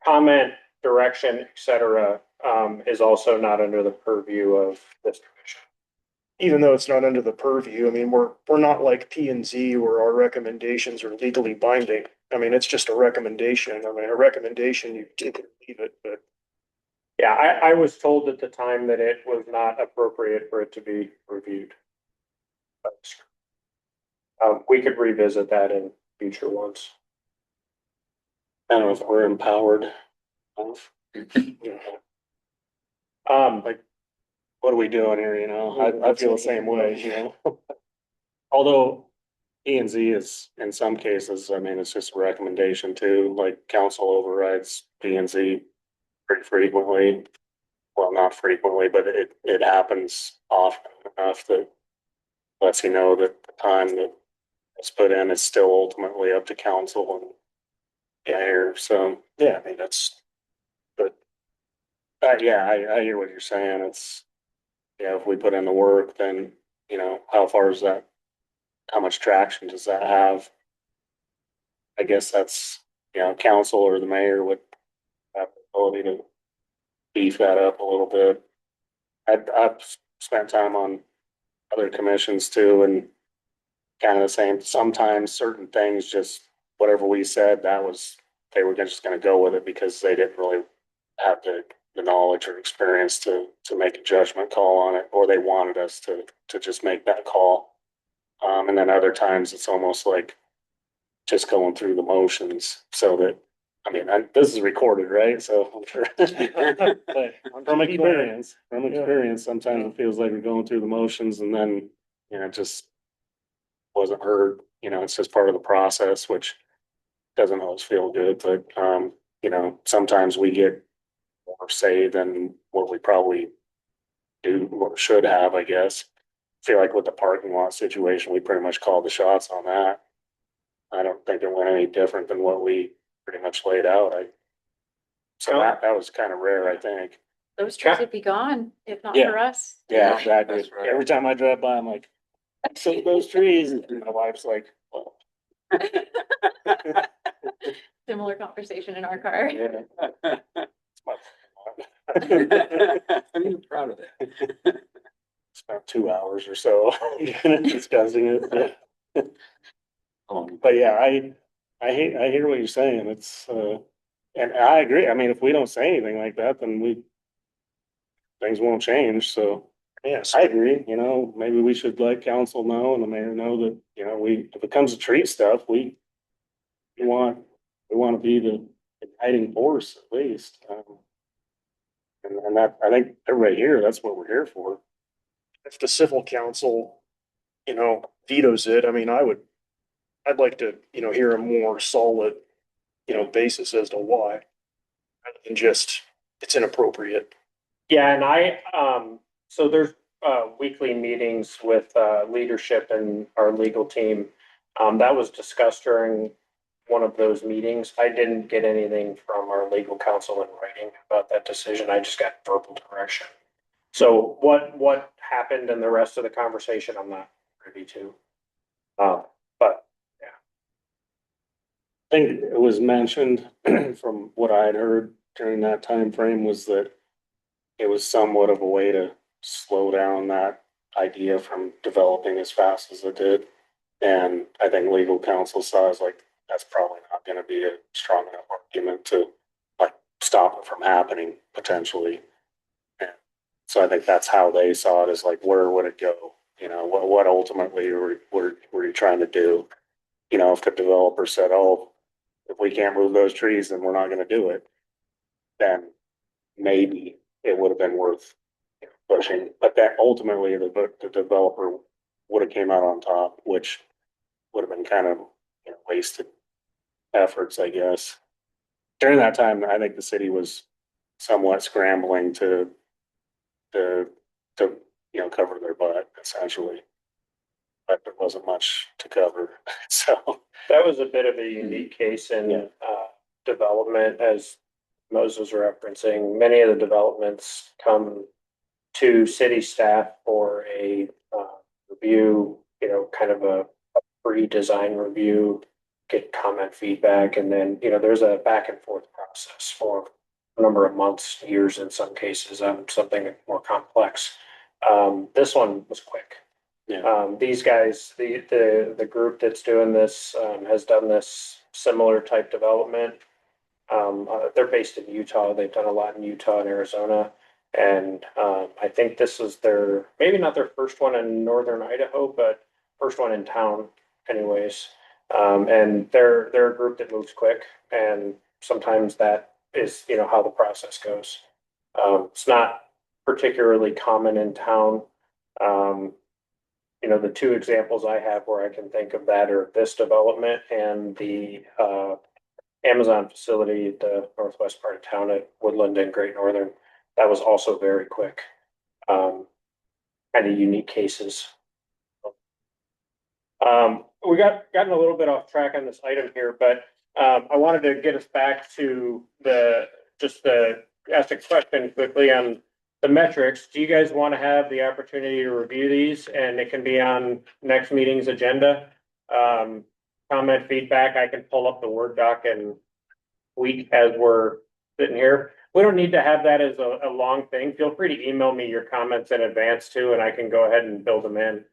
comment, direction, et cetera, is also not under the purview of this commission. Even though it's not under the purview, I mean, we're not like P and Z where our recommendations are legally binding. I mean, it's just a recommendation. I mean, a recommendation, you take it or leave it, but Yeah, I was told at the time that it was not appropriate for it to be reviewed. We could revisit that in future ones. I don't know if we're empowered. Like, what are we doing here, you know? I feel the same way, you know? Although E and Z is, in some cases, I mean, it's just a recommendation too, like council overrides P and Z pretty frequently. Well, not frequently, but it happens often enough that lets you know that the time that is put in is still ultimately up to council and mayor, so, yeah, I mean, that's, yeah, I hear what you're saying, it's, yeah, if we put in the work, then, you know, how far is that, how much traction does that have? I guess that's, you know, council or the mayor would have the ability to beef that up a little bit. I've spent time on other commissions too, and kind of the same, sometimes certain things, just whatever we said, that was, they were just gonna go with it because they didn't really have the knowledge or experience to make a judgment call on it, or they wanted us to just make that call. And then other times it's almost like just going through the motions so that, I mean, this is recorded, right? So I'm sure. But from experience, sometimes it feels like we're going through the motions and then, you know, just wasn't heard, you know, it's just part of the process, which doesn't always feel good, but, you know, sometimes we get more say than what we probably do or should have, I guess. Feel like with the parking lot situation, we pretty much called the shots on that. I don't think it went any different than what we pretty much laid out. So that was kind of rare, I think. Those trees would be gone if not Yeah. for us. Yeah, exactly. That's right. Every time I drive by, I'm like, save those trees. And my wife's like, well, Similar conversation in our car. yeah. It's my I'm even proud of that. It's about 2 hours or so discussing it. But yeah, I hear what you're saying. It's, and I agree. I mean, if we don't say anything like that, then things won't change. So yes, I agree, you know, maybe we should let council know and the mayor know that, you know, if it comes to tree stuff, we want to be the guiding force at least. And that, I think everybody here, that's what we're here for. if the civil council, you know, vetoes it, I mean, I'd like to, you know, hear a more solid, you know, basis as to why. Rather than just, it's inappropriate. Yeah, and so there's, weekly meetings with, leadership and our legal team. That was discussed during one of those meetings. I didn't get anything from our legal counsel in writing about that decision. I just got verbal direction. So what happened in the rest of the conversation, I'm not privy to. But I think it was mentioned from what I had heard during that time frame was that it was somewhat of a way to slow down that idea from developing as fast as it did. And I think legal counsel saw as like, that's probably not gonna be a strong enough argument to like stop it from happening potentially. And so I think that's how they saw it, is like, where would it go? You know, what ultimately were you trying to do? You know, if the developer said, oh, if we can't move those trees, then we're not gonna do it, then maybe it would have been worth pushing. But that ultimately the developer would have came out on top, which would have been kind of, you know, wasted efforts, I guess. During that time, I think the city was somewhat scrambling to, to, you know, cover their butt essentially. But there wasn't much to cover, so. That was a bit of a unique case in, Yeah. development, as Moses was referencing. Many of the developments come to city staff for a, review, you know, kind of a pre-design review, get comment feedback, and then, you know, there's a back and forth process for a number of months, years in some cases, on something more complex. This one was quick. Yeah. These guys, the group that's doing this, has done this similar type development. They're based in Utah. They've done a lot in Utah and Arizona. And, I think this is their, maybe not their first one in northern Idaho, but first one in town anyways. And they're a group that moves quick, and sometimes that is, you know, how the process goes. It's not particularly common in town. You know, the two examples I have where I can think of that are this development and the Amazon facility at the northwest part of town at Woodland and Great Northern. That was also very quick. Kind of unique cases. We gotten a little bit off track on this item here, but I wanted to get us back to ask a question quickly on the metrics. Do you guys want to have the opportunity to review these, and it can be on next meeting's agenda? Comment, feedback, I can pull up the Word doc and week as we're sitting here. We don't need to have that as a long thing. Feel free to email me your comments in advance too, and I can go ahead and build them in.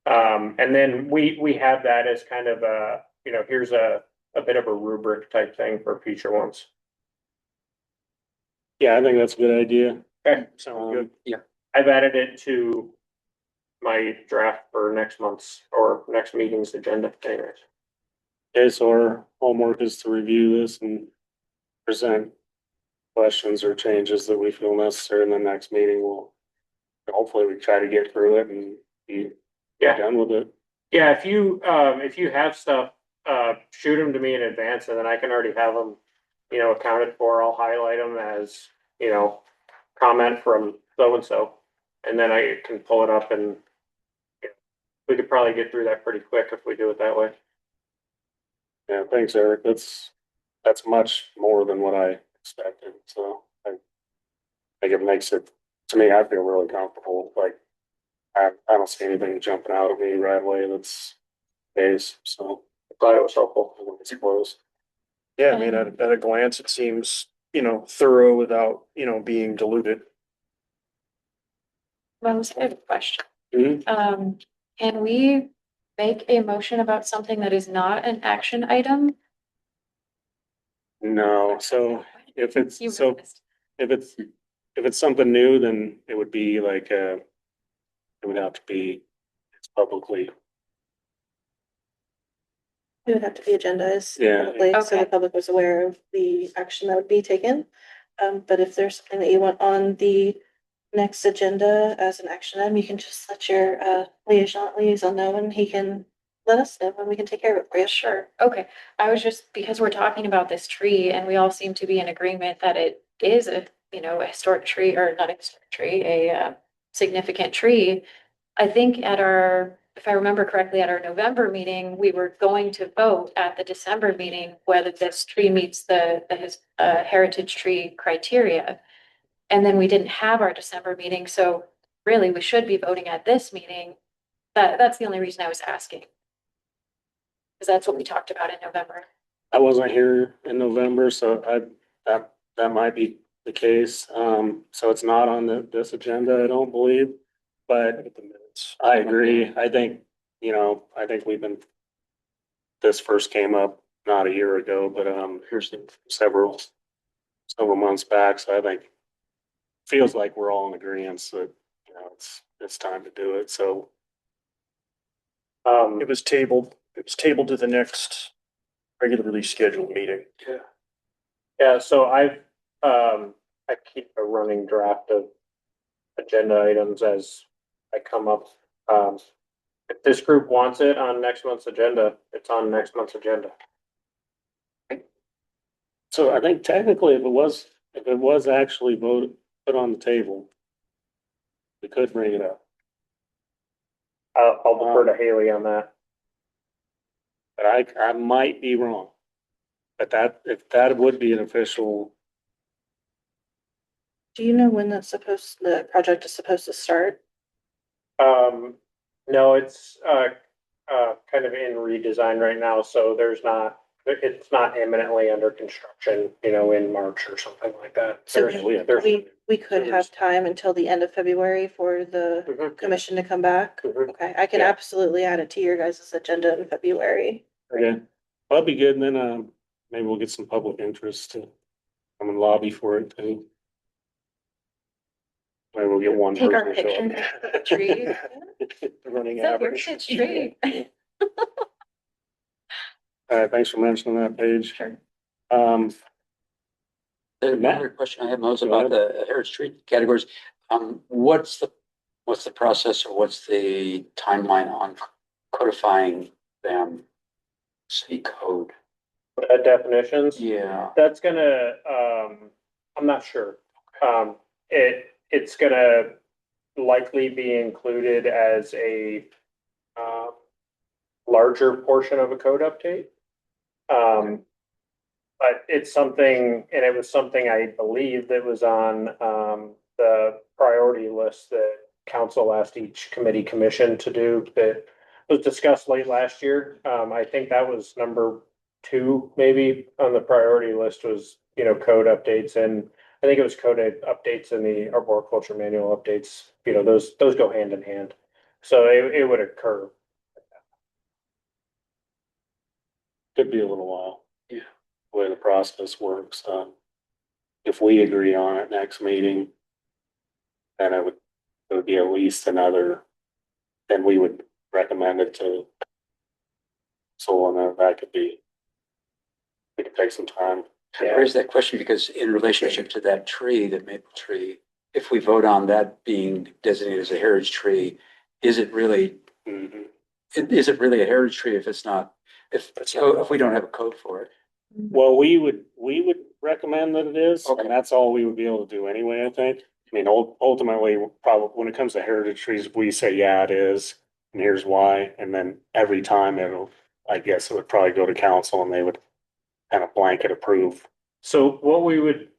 And then we have that as kind of a, you know, here's a bit of a rubric type thing for future ones. Yeah, I think that's a good idea. Okay, Sounds good. I've added it to my draft for next month's or next meeting's agenda anyways. Okay, so our homework is to review this and present questions or changes that we feel necessary in the next meeting. We'll hopefully we try to get through it and be done with it. Yeah, if you have stuff, shoot them to me in advance, and then I can already have them, you know, accounted for. I'll highlight them as, you know, comment from so-and-so, and then I can pull it up, and we could probably get through that pretty quick if we do it that way. Yeah, thanks, Eric. That's much more than what I expected. So I think it makes it, to me, I feel really comfortable. Like I don't see anything jumping out at me right away that's case. So glad it was helpful. It's close. Yeah, I mean, at a glance, it seems, you know, thorough without, you know, being diluted. Mose, I have a question. Mhm. Can we make a motion about something that is not an action item? No, so if it's You so missed. if it's something new, then it would be like it would have to be, it's publicly. It would have to be agendized Yeah. publicly, so Okay. the public was aware of the action that would be taken. But if there's something that you want on the next agenda as an action item, you can just let your liaison know, and he can let us know, and we can take care of it for you. Sure, okay. I was just, because we're talking about this tree and we all seem to be in agreement that it is a, you know, a historic tree, or not a historic tree, a significant tree. I think at our, if I remember correctly, at our November meeting, we were going to vote at the December meeting whether this tree meets the heritage tree criteria. And then we didn't have our December meeting, so really we should be voting at this meeting. That's the only reason I was asking. Because that's what we talked about in November. I wasn't here in November, so that might be the case. So it's not on this agenda, I don't believe. But The minutes. I agree. I think you know, I think this first came up not a year ago, but, here's several months back. So I think feels like we're all in agreement that, you know, it's time to do it. So, It was tabled to the next regularly scheduled meeting. Yeah, so I keep a running draft of agenda items as I come up. If this group wants it on next month's agenda, it's on next month's agenda. so I think technically if it was actually put on the table, we could bring it up. I'll defer to Haley on that. But I might be wrong. But if that would be an official, Do you know when the project is supposed to start? No, it's kind of in redesign right now, so it's not imminently under construction, you know, in March or something like that. So There's- we could have time until the end of February for the Mhm. commission to come back. Mhm. Okay, I can Yeah. absolutely add it to your guys' agenda in February. okay, that'd be good. And then, maybe we'll get some public interest to come and lobby for it too. Maybe we'll get one Take our person to show picture up. next to the tree. Running It's a average. heritage tree. All right, thanks for mentioning that, Paige. Sure. Another question I have, Mose, about the heritage tree categories. What's the process or what's the timeline on codifying them? City code? Definitions. Yeah. That's gonna, I'm not sure. It's gonna likely be included as a, larger portion of a code update. But it's something, and it was something I believe that was on, the priority list that council asked each committee commission to do that was discussed late last year. I think that was number 2, maybe on the priority list was, you know, code updates, and I think it was code updates in the arboriculture manual updates, you know, those go hand in hand. So it would occur. Could be a little while. Yeah. The way the process works, if we agree on it next meeting, then it would be at least another, then we would recommend it to. So, and then that could be, it could take some time. I raise that question because in relationship to that tree, the maple tree, if we vote on that being designated as a heritage tree, is it really, Mhm. is it really a heritage tree if it's not, if we don't have a code for it? Well, we would recommend that it is, Okay. and that's all we would be able to do anyway, I think. I mean, ultimately, probably, when it comes to heritage trees, we say, yeah, it is, and here's why, and then every time I guess it would probably go to council and they would kind of blanket approve. So what we would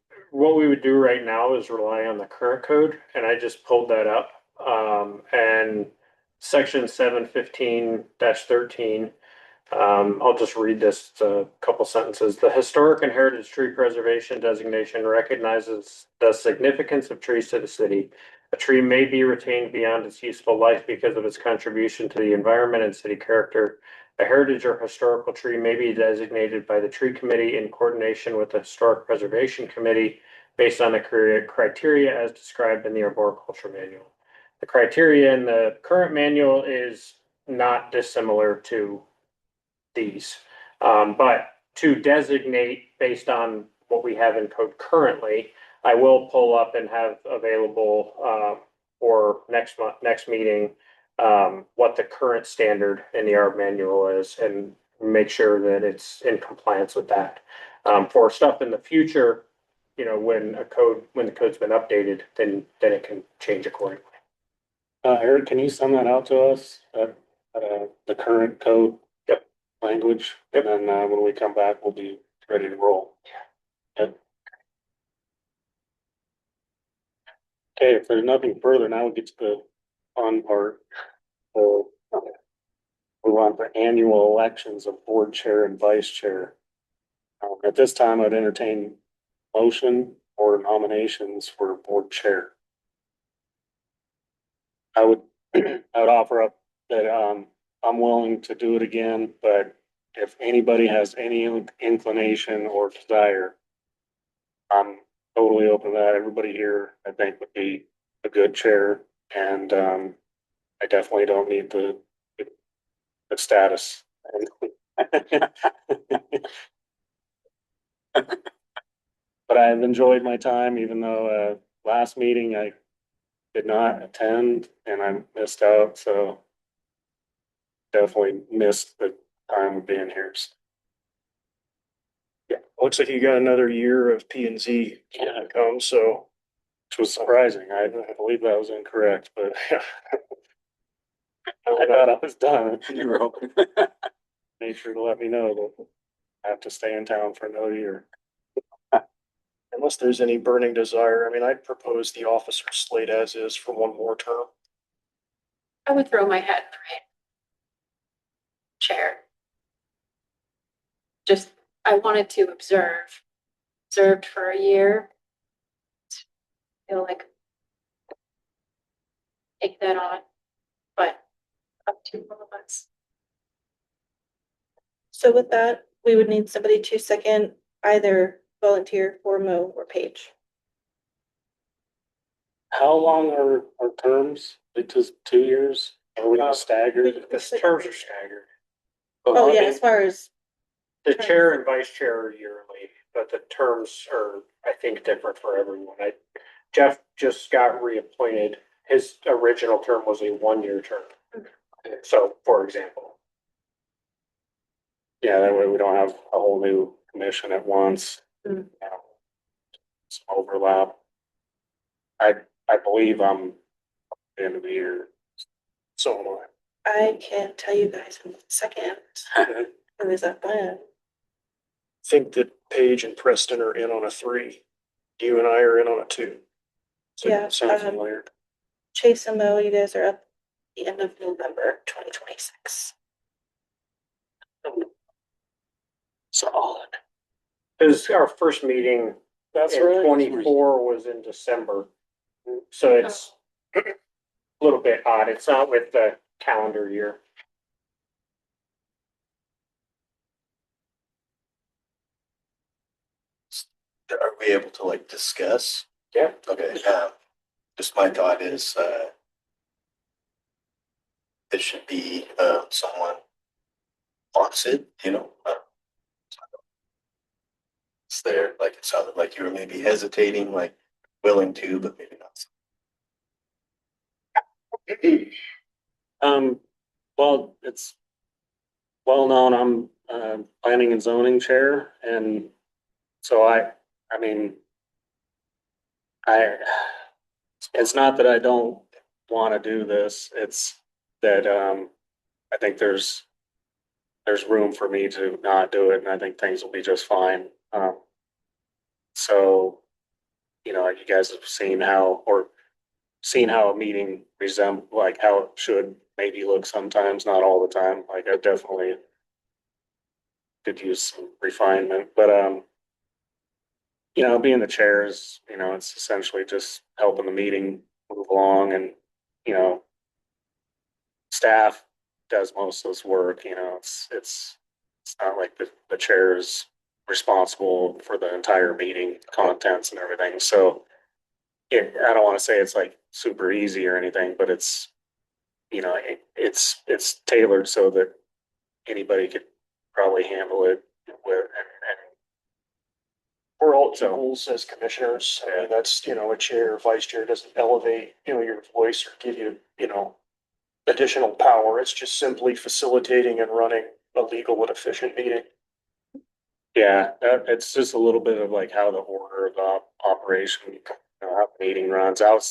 do right now is rely on the current code, and I just pulled that up. And section 715-13, I'll just read this, a couple sentences. The historic and heritage tree preservation designation recognizes the significance of trees to the city. A tree may be retained beyond its useful life because of its contribution to the environment and city character. A heritage or historical tree may be designated by the tree committee in coordination with the historic preservation committee based on the criteria as described in the arboriculture manual. The criteria in the current manual is not dissimilar to these. But to designate based on what we have in code currently, I will pull up and have available for next meeting, what the current standard in the ARB manual is and make sure that it's in compliance with that. For stuff in the future, you know, when the code's been updated, then it can change accordingly. Eric, can you send that out to us, the current code? Yep. Language, and then, when we come back, we'll be ready to roll. Yep. Okay, if there's nothing further, now we get to the fun part. So, move on to annual elections of board chair and vice chair. At this time, I'd entertain motion or nominations for board chair. I would offer up that, I'm willing to do it again, but if anybody has any inclination or desire, I'm totally open to that. Everybody here, I think, would be a good chair, and I definitely don't need the status. But I've enjoyed my time, even though last meeting I did not attend and I missed out, so definitely missed the time of being here. Yeah, looks like you got another year of P and Z Yeah. to come, so. Which was surprising. I believe that was incorrect, but Yeah. I thought I was done. You're welcome. Made sure to let me know that I have to stay in town for another year. Unless there's any burning desire, I mean, I'd propose the officer slate as is for one more term. I would throw my hat in the ring. Chair. Just, I wanted to observed for a year. Feel like take that on, but up to all of us. So with that, we would need somebody to second either volunteer for Mo or Paige. How long are terms? It just 2 years? Are we staggered? The terms are staggered. Oh, yeah, as far as, The chair and vice chair are yearly, but the terms are, I think, different for everyone. Jeff just got reappointed. His original term was a 1-year term. So, for example, Yeah, that way we don't have a whole new commission at once. Mm. Some overlap. I believe I'm at the end of the year. So am I can tell you guys in a second who is up when. think that Paige and Preston are in on a 3. You and I are in on a 2. So Yeah, sounds familiar. Chase and Mo, you guys are up the end of November 2026. Solid. because our first meeting That's in right. 24 was in December. So it's a little bit odd. It's not with the calendar year. Are we able to like discuss? Yeah. Okay, just my thought is, it should be, someone wants it, it's there, like it sounded like you were maybe hesitating, like willing to, but maybe not. Well, it's well known, I'm planning and zoning chair, and so I mean, I, it's not that I don't want to do this, it's that I think there's room for me to not do it, and I think things will be just fine. So, you guys have seen how a meeting like how it should maybe look sometimes, not all the time. Like I definitely could use some refinement, but being the chair is, it's essentially just helping the meeting move along, and you know, staff does most of this work. It's not like the chair is responsible for the entire meeting contents and everything. So I don't want to say it's like super easy or anything, but it's it's tailored so that anybody could probably handle it with and We're all So- equals as commissioners. I mean, that's, a chair, vice chair doesn't elevate, your voice or give you, additional power. It's just simply facilitating and running a legal and efficient meeting. yeah, it's just a little bit of like how the order of the operation, how the meeting runs out,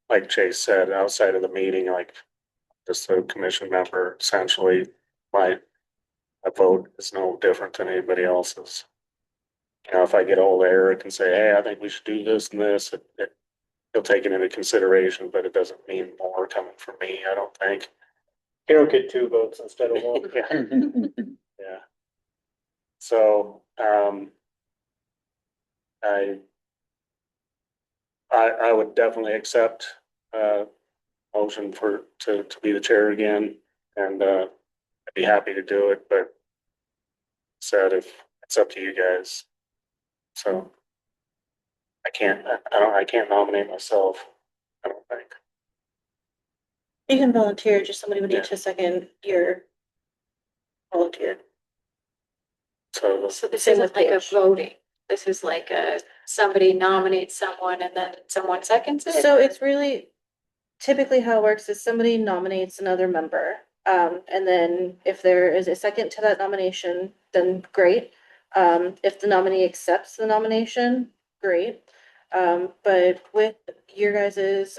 like Chase said, outside of the meeting, like just a commission member, essentially, my vote is no different than anybody else's. If I get hold of Eric and say, hey, I think we should do this and this, he'll take it into consideration, but it doesn't mean more coming from me, I don't think. You don't get 2 votes instead of 1. Yeah. Yeah. So, I would definitely accept motion to be the chair again. And, I'd be happy to do it, but said if it's up to you guys. So I can't nominate myself, I don't think. You can volunteer, just somebody would Yeah. need to second your volunteer. So So this Same isn't with like a Paige. voting. This is like somebody nominates someone and then someone seconds it. So it's really typically how it works is somebody nominates another member. And then if there is a second to that nomination, then great. If the nominee accepts the nomination, great. But with your guys's,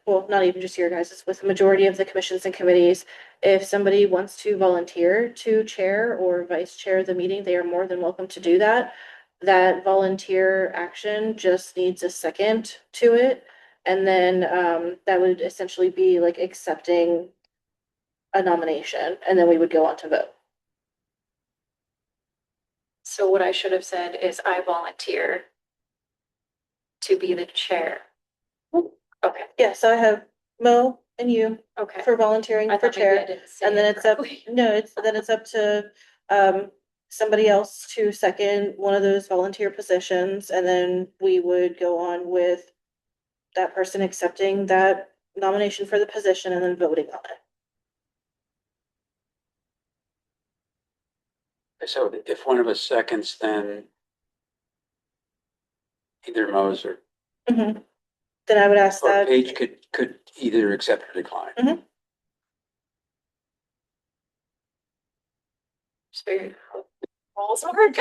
well, not even just your guys's, with the majority of the commissions and committees, if somebody wants to volunteer to chair or vice chair the meeting, they are more than welcome to do that. That volunteer action just needs a second to it. And then, that would essentially be like accepting a nomination, and then we would go on to vote. So what I should have said is I volunteer to be the chair. Okay, Yeah, so I have Mo and you okay. for volunteering I for thought maybe I chair, didn't say and then it it's up, correctly. no, it's up to, somebody else to second one of those volunteer positions, and then we would go on with that person accepting that nomination for the position and then voting on it. So if one of us seconds, then either Mose or Then I would ask that. Paige could either accept or decline. Just figured how roles work.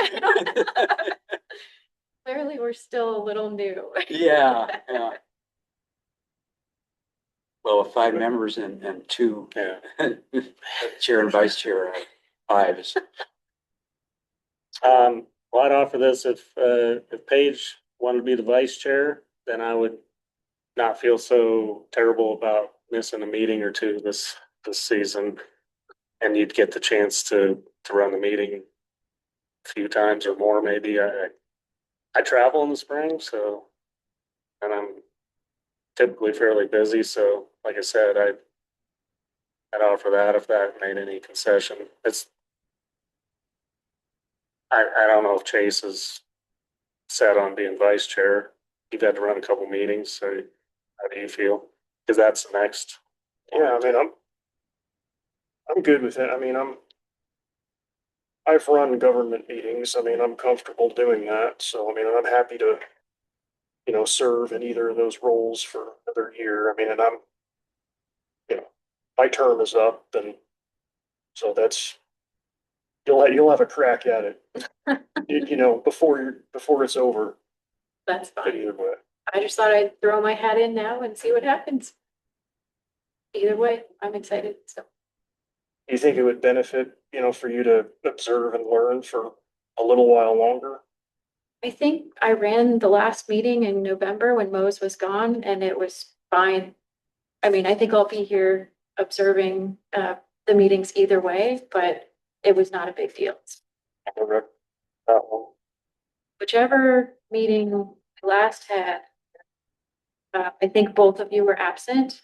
Clearly, we're still a little new. Yeah, yeah. Well, with 5 members and 2 yeah. chair and vice chair, 5 is. Well, I'd offer this if Paige wanted to be the vice chair, then I would not feel so terrible about missing a meeting or two this season. And you'd get the chance to run the meeting a few times or more, maybe. I travel in the spring, so, and I'm typically fairly busy, so like I said, I'd offer that if that made any concession. I don't know if Chase is set on being vice chair. You've had to run a couple meetings, so how do you feel? Because that's the next. Yeah, I mean, I'm good with it. I mean, I've run government meetings. I mean, I'm comfortable doing that. So, I mean, I'm happy to, serve in either of those roles for another year. I mean, and my term is up and so you'll have a crack at it, before it's over. That's But fine. either way. I just thought I'd throw my hat in now and see what happens. Either way, I'm excited, so. Do you think it would benefit, for you to observe and learn for a little while longer? I think I ran the last meeting in November when Mose was gone and it was fine. I mean, I think I'll be here observing the meetings either way, but it was not a big deal. That one. Whichever meeting we last had, I think both of you were absent.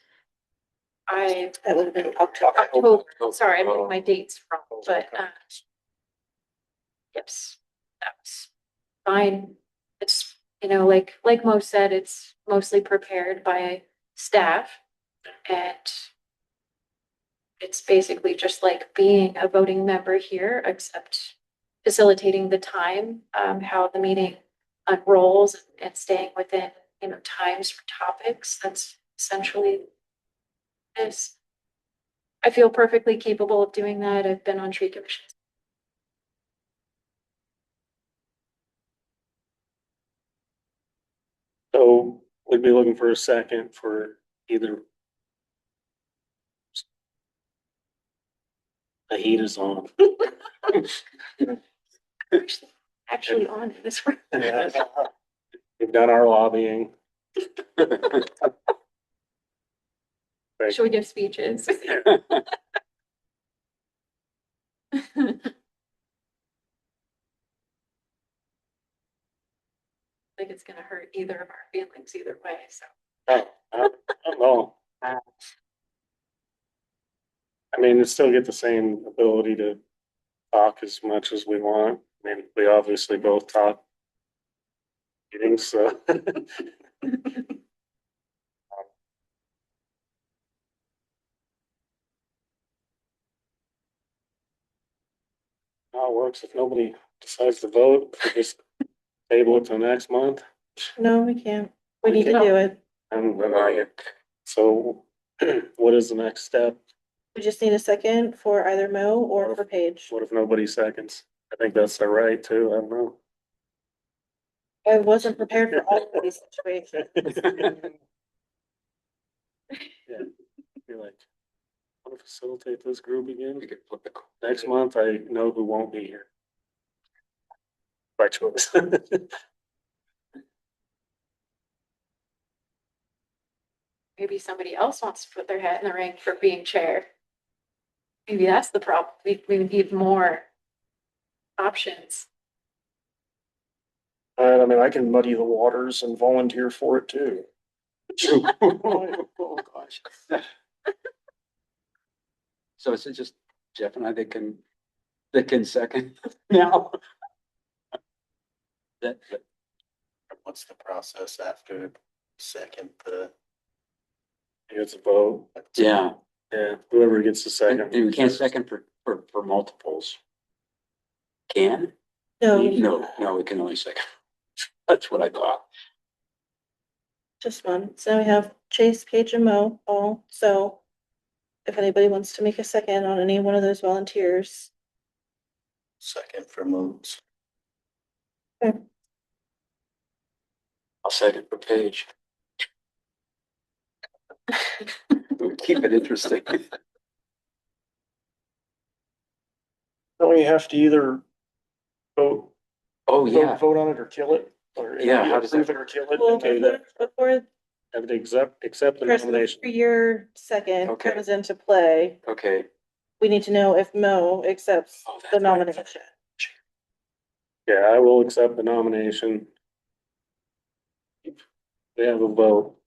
That would have been October. October, sorry, I'm getting my dates wrong, but yes, that was fine. It's, like Mo said, it's mostly prepared by staff. And it's basically just like being a voting member here, except facilitating the time, how the meeting unrolls and staying within, times for topics. That's essentially this. I feel perfectly capable of doing that. I've been on tree commissions. So we'd be looking for a second for either. The heat is on. Actually on this room. We've done our lobbying. Should we give speeches? Think it's gonna hurt either of our feelings either way, so. Oh, I don't know. I mean, we still get the same ability to talk as much as we want. I mean, we obviously both talk meetings, so. How it works if nobody decides to vote, we just table it till next month. No, we can't. We need to do it. So what is the next step? We just need a second for either Mo or for Paige. What if nobody seconds? I think that's the right too. I don't know. I wasn't prepared for all of these situations. Yeah, be like, want to facilitate this group again? We could flip the. Next month, I know who won't be here. By choice. Maybe somebody else wants to put their hat in the ring for being chair. Maybe that's the problem. We need more options. I mean, I can muddy the waters and volunteer for it too. Oh, gosh. So is it just Jeff and I that can second now? That, What's the process after second, the? It's a vote. yeah, Yeah, whoever gets the and second. we can't second for multiples. Can? No, No, we can only second. That's what I thought. just one. So we have Chase, Paige, and Mo all. So if anybody wants to make a second on any one of those volunteers, Second for moves. I'll second for Paige. Keep it interesting. Don't we have to either vote, Oh, yeah. vote on it or kill it? Or Yeah, how does approve that- it or kill it? well, Okay, before Have to accept the Chris, nomination. before your second Okay. comes into play, Okay, we need to know if Mo accepts Oh, that's the right. nomination. Yeah, I will accept the nomination. We have a vote.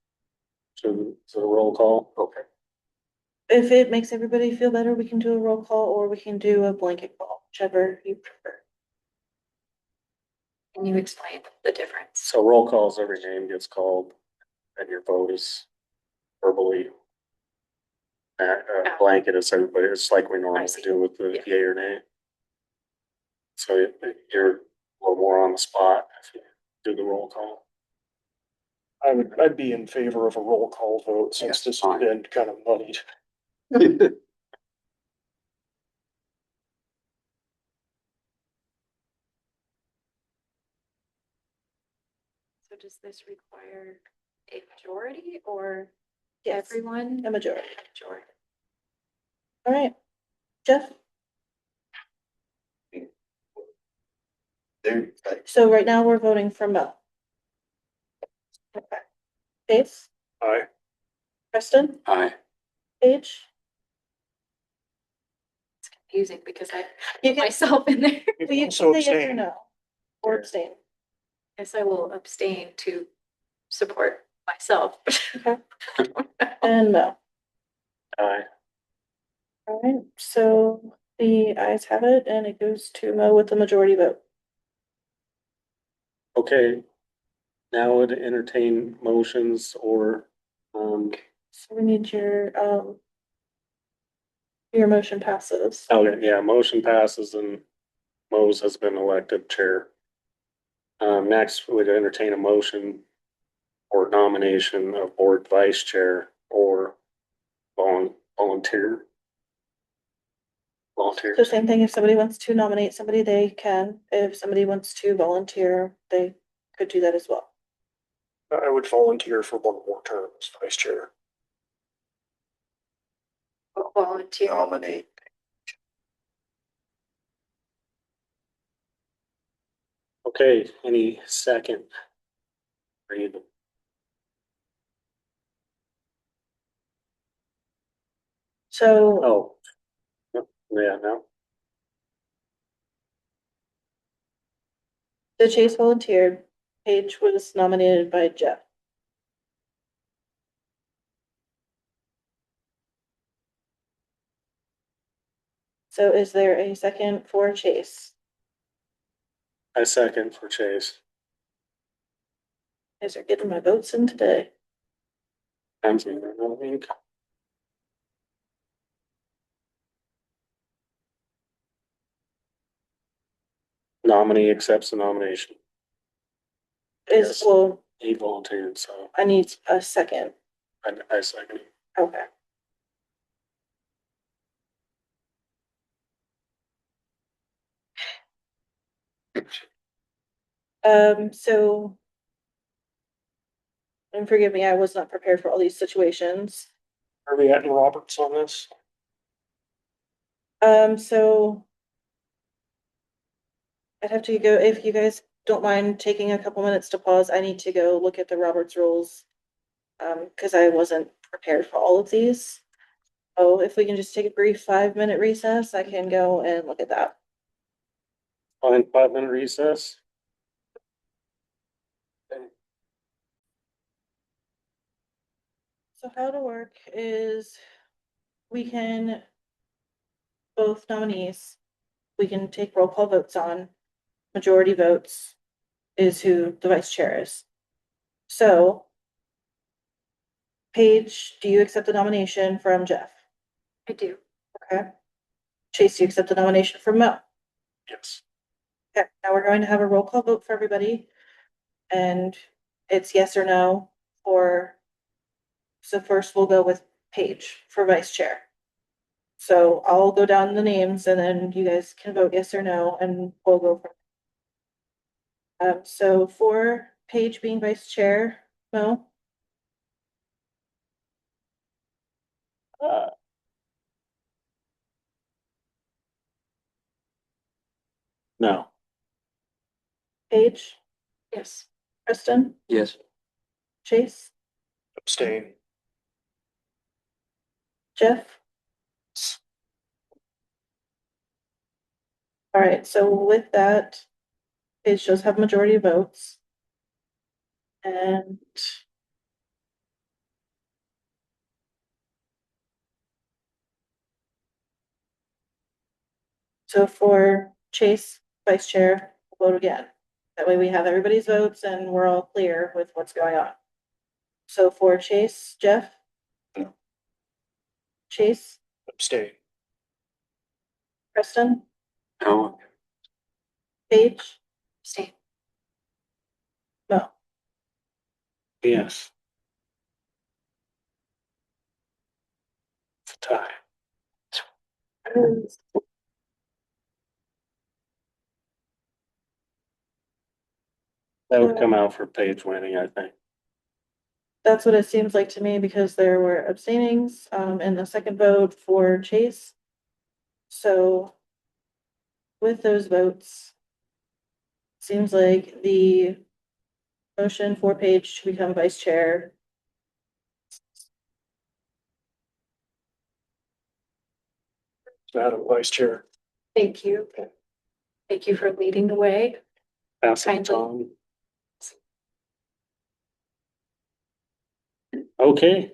So a roll call. okay. If it makes everybody feel better, we can do a roll call or we can do a blanket call, whichever you prefer. Can you explain the difference? So roll calls, every name gets called and your vote is verbally. Blanket is everybody, it's like we normally see. do with the Yeah. yay or nay. So you're a little more on the spot if you do the roll call. I'd be in favor of a roll call vote since Yes, this fine. has been kind of muddied. So does this require a majority or Yes, everyone? a majority. Majority. All right, Jeff? There, like, So right now we're voting for Mo. Okay. Pace, Aye. Preston, Aye. Paige? It's confusing because I You put can, myself in there. You well, you can can also say yes or abstain. no, or abstain. Guess I will abstain to support myself. And Mo. Aye. All right, so the ayes have it and it goes to Mo with the majority vote. Okay. Now would entertain motions or, So we need your motion passes. okay, yeah, motion passes and Mose has been elected chair. Next, we'd entertain a motion or nomination of board vice chair or volunteer. So Volunteers. same thing, if somebody wants to nominate somebody, they can. If somebody wants to volunteer, they could do that as well. I would volunteer for one more term as vice chair. Volunteer. nominate. Okay, any second? Read. So Oh. Yeah, no. the Chase volunteered, Paige was nominated by Jeff. So is there a second for Chase? I second for Chase. You guys are getting my votes in today. Times me, I think. Nominee accepts the nomination. Is, Yes. well, He volunteered, so I need a second. I second. Okay. So. And forgive me, I was not prepared for all these situations. Are we at Roberts on this? So. I'd have to go, if you guys don't mind taking a couple minutes to pause, I need to go look at the Roberts rules. Cause I wasn't prepared for all of these. Oh, if we can just take a brief 5-minute recess, I can go and look at that. Fine, 5-minute recess. So how to work is we can, both nominees, we can take roll call votes on. Majority votes is who the vice chair is. So Paige, do you accept the nomination from Jeff? I do. Okay. Chase, do you accept the nomination from Mo? Yes. Okay, now we're going to have a roll call vote for everybody. And it's yes or no for, so first we'll go with Paige for vice chair. So I'll go down the names and then you guys can vote yes or no and we'll go from. So for Paige being vice chair, Mo, No. Paige, Yes. Kristen, Yes. Chase, Abstain. Jeff. All right, so with that, Paige does have majority of votes. And so for Chase, vice chair, we'll vote again. That way we have everybody's votes and we're all clear with what's going on. So for Chase, Jeff? No. Chase, Abstain. Preston, No. Paige, Stay. Mo. Yes. It's a tie. That would come out for Paige winning, I think. That's what it seems like to me because there were abstainings in the second vote for Chase. So with those votes, seems like the motion for Paige to become vice chair. Madam Vice Chair. Thank you. Thank you for leading the way. Passing Kindly. on. Okay.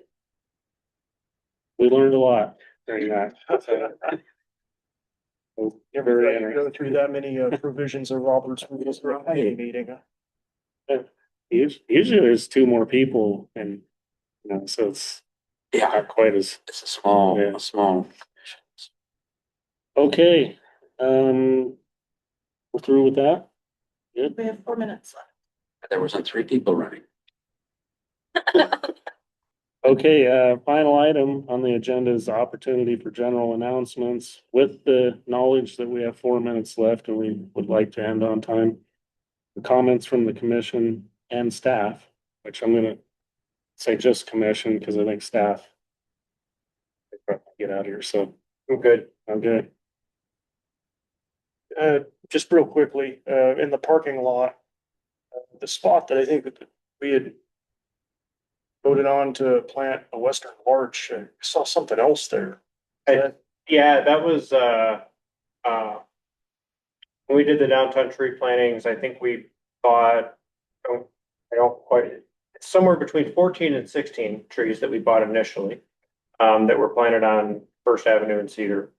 We learned a lot during that. Never Very thought you'd go through that many provisions of Robert's rules for a meeting. Usually there's 2 more people and, so it's Yeah, not quite as, it's Yeah. a small. okay. We're through with that? We have 4 minutes left. There wasn't 3 people running. Okay, final item on the agenda is the opportunity for general announcements. With the knowledge that we have 4 minutes left and we would like to end on time. The comments from the commission and staff, which I'm gonna say just commission, because I think staff they probably get out of here, so I'm good. okay. Just real quickly, in the parking lot, the spot that I think that we had voted on to plant a western larch, I saw something else there. Yeah, that was, when we did the downtown tree plantings, I think we bought, I don't quite, it's somewhere between 14 and 16 trees that we bought initially, that were planted on First Avenue and Cedar.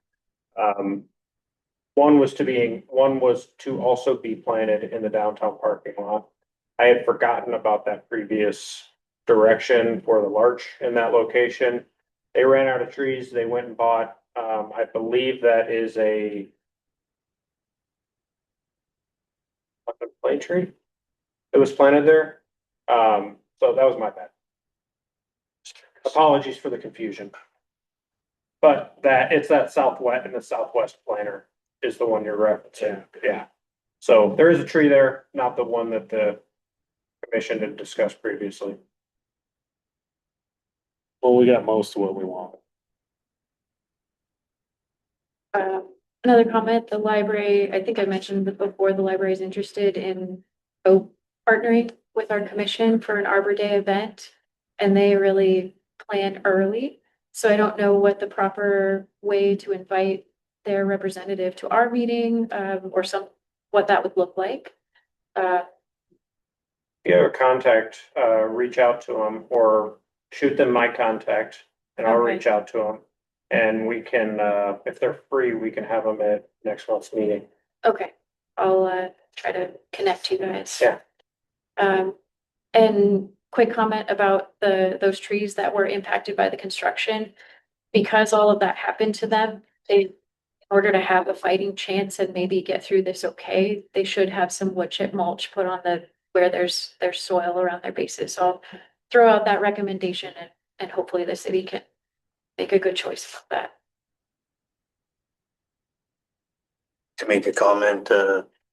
One was to also be planted in the downtown parking lot. I had forgotten about that previous direction for the larch in that location. They ran out of trees, they went and bought, I believe that is a plane tree that was planted there. So that was my bad. Apologies for the confusion. But it's that southwest, and the southwest planter is the one you're referencing, yeah. So there is a tree there, not the one that the commission had discussed previously. Well, we got most of what we want. Another comment, the library, I think I mentioned before, the library is interested in partnering with our commission for an Arbor Day event. And they really plan early. So I don't know what the proper way to invite their representative to our meeting, or what that would look like. If you have a contact, reach out to them or shoot them my contact and I'll Okay. reach out to them. And we can, if they're free, we can have them at next month's meeting. Okay, I'll try to connect you guys. Yeah. And quick comment about those trees that were impacted by the construction. Because all of that happened to them, in order to have a fighting chance and maybe get through this okay, they should have some wood chip mulch put on where there's soil around their bases. So I'll throw out that recommendation and hopefully the city can make a good choice about that. To make a comment,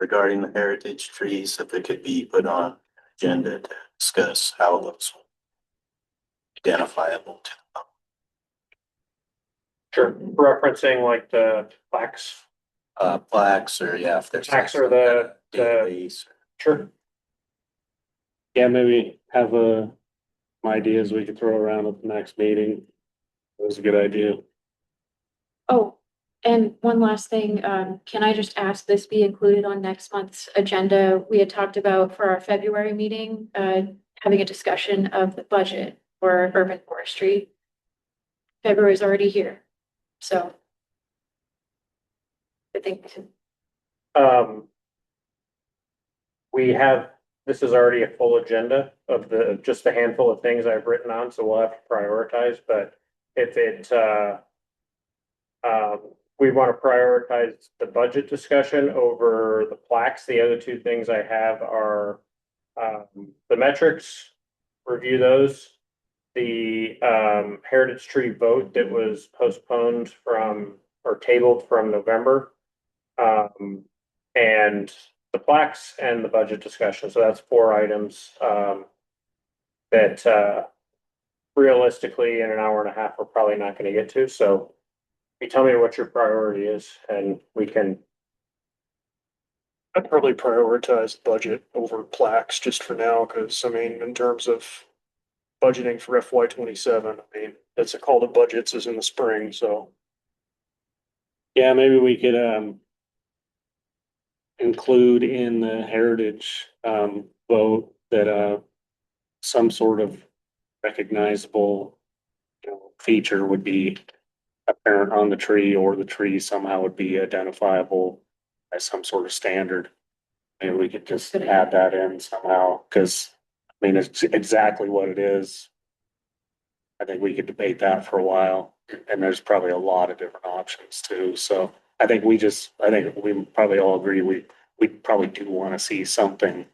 regarding the heritage trees, if it could be put on agenda to discuss how those are identifiable to them. Sure. Referencing like the plaques. Plaques or yeah, if there's. Plaques or the Database. Sure. Yeah, maybe have some ideas we could throw around at the next meeting. That was a good idea. Oh, and one last thing, can I just ask this be included on next month's agenda? We had talked about for our February meeting, having a discussion of the budget for urban forestry. February is already here, so I think, This is already a full agenda of just a handful of things I've written on, so we'll have to prioritize, but if we want to prioritize the budget discussion over the plaques. The other two things I have are, the metrics, review those. The, heritage tree vote that was postponed or tabled from November. And the plaques and the budget discussion. So that's 4 items, that, realistically in an hour and a half, we're probably not going to get to. So you tell me what your priority is and we can. I'd probably prioritize budget over plaques just for now, because I mean, in terms of budgeting for FY 27, I mean, it's a call to budgets is in the spring, so. Yeah, maybe we could include in the heritage vote that some sort of recognizable, feature would be apparent on the tree, or the tree somehow would be identifiable as some sort of standard. Maybe we could just add that in somehow, because I mean, it's exactly what it is. I think we could debate that for a while, and there's probably a lot of different options too. So I think we probably all agree we probably do want to see something.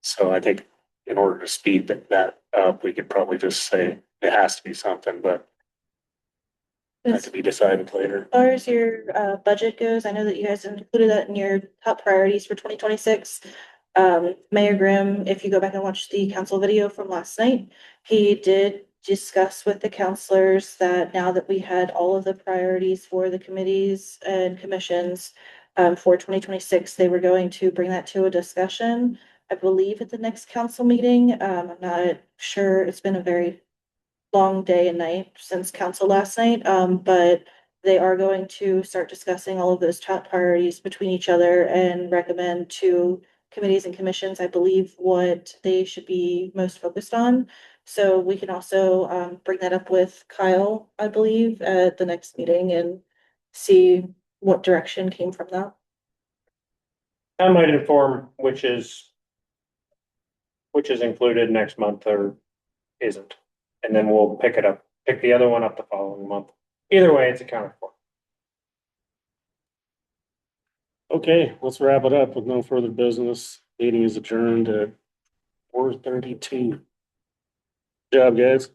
So I think in order to speed that up, we could probably just say it has to be something, but that to be decided later. As far as your budget goes, I know that you guys included that in your top priorities for 2026. Mayor Grimm, if you go back and watch the council video from last night, he did discuss with the councilors that now that we had all of the priorities for the committees and commissions for 2026, they were going to bring that to a discussion, I believe, at the next council meeting. I'm not sure. It's been a very long day and night since council last night, but they are going to start discussing all of those top priorities between each other and recommend to committees and commissions, I believe, what they should be most focused on. So we can also bring that up with Kyle, I believe, at the next meeting and see what direction came from that. I might inform which is included next month or isn't. And then we'll pick the other one up the following month. Either way, it's accounted for. Okay, let's wrap it up with no further business. Meeting is adjourned at 4:32. Good job, guys.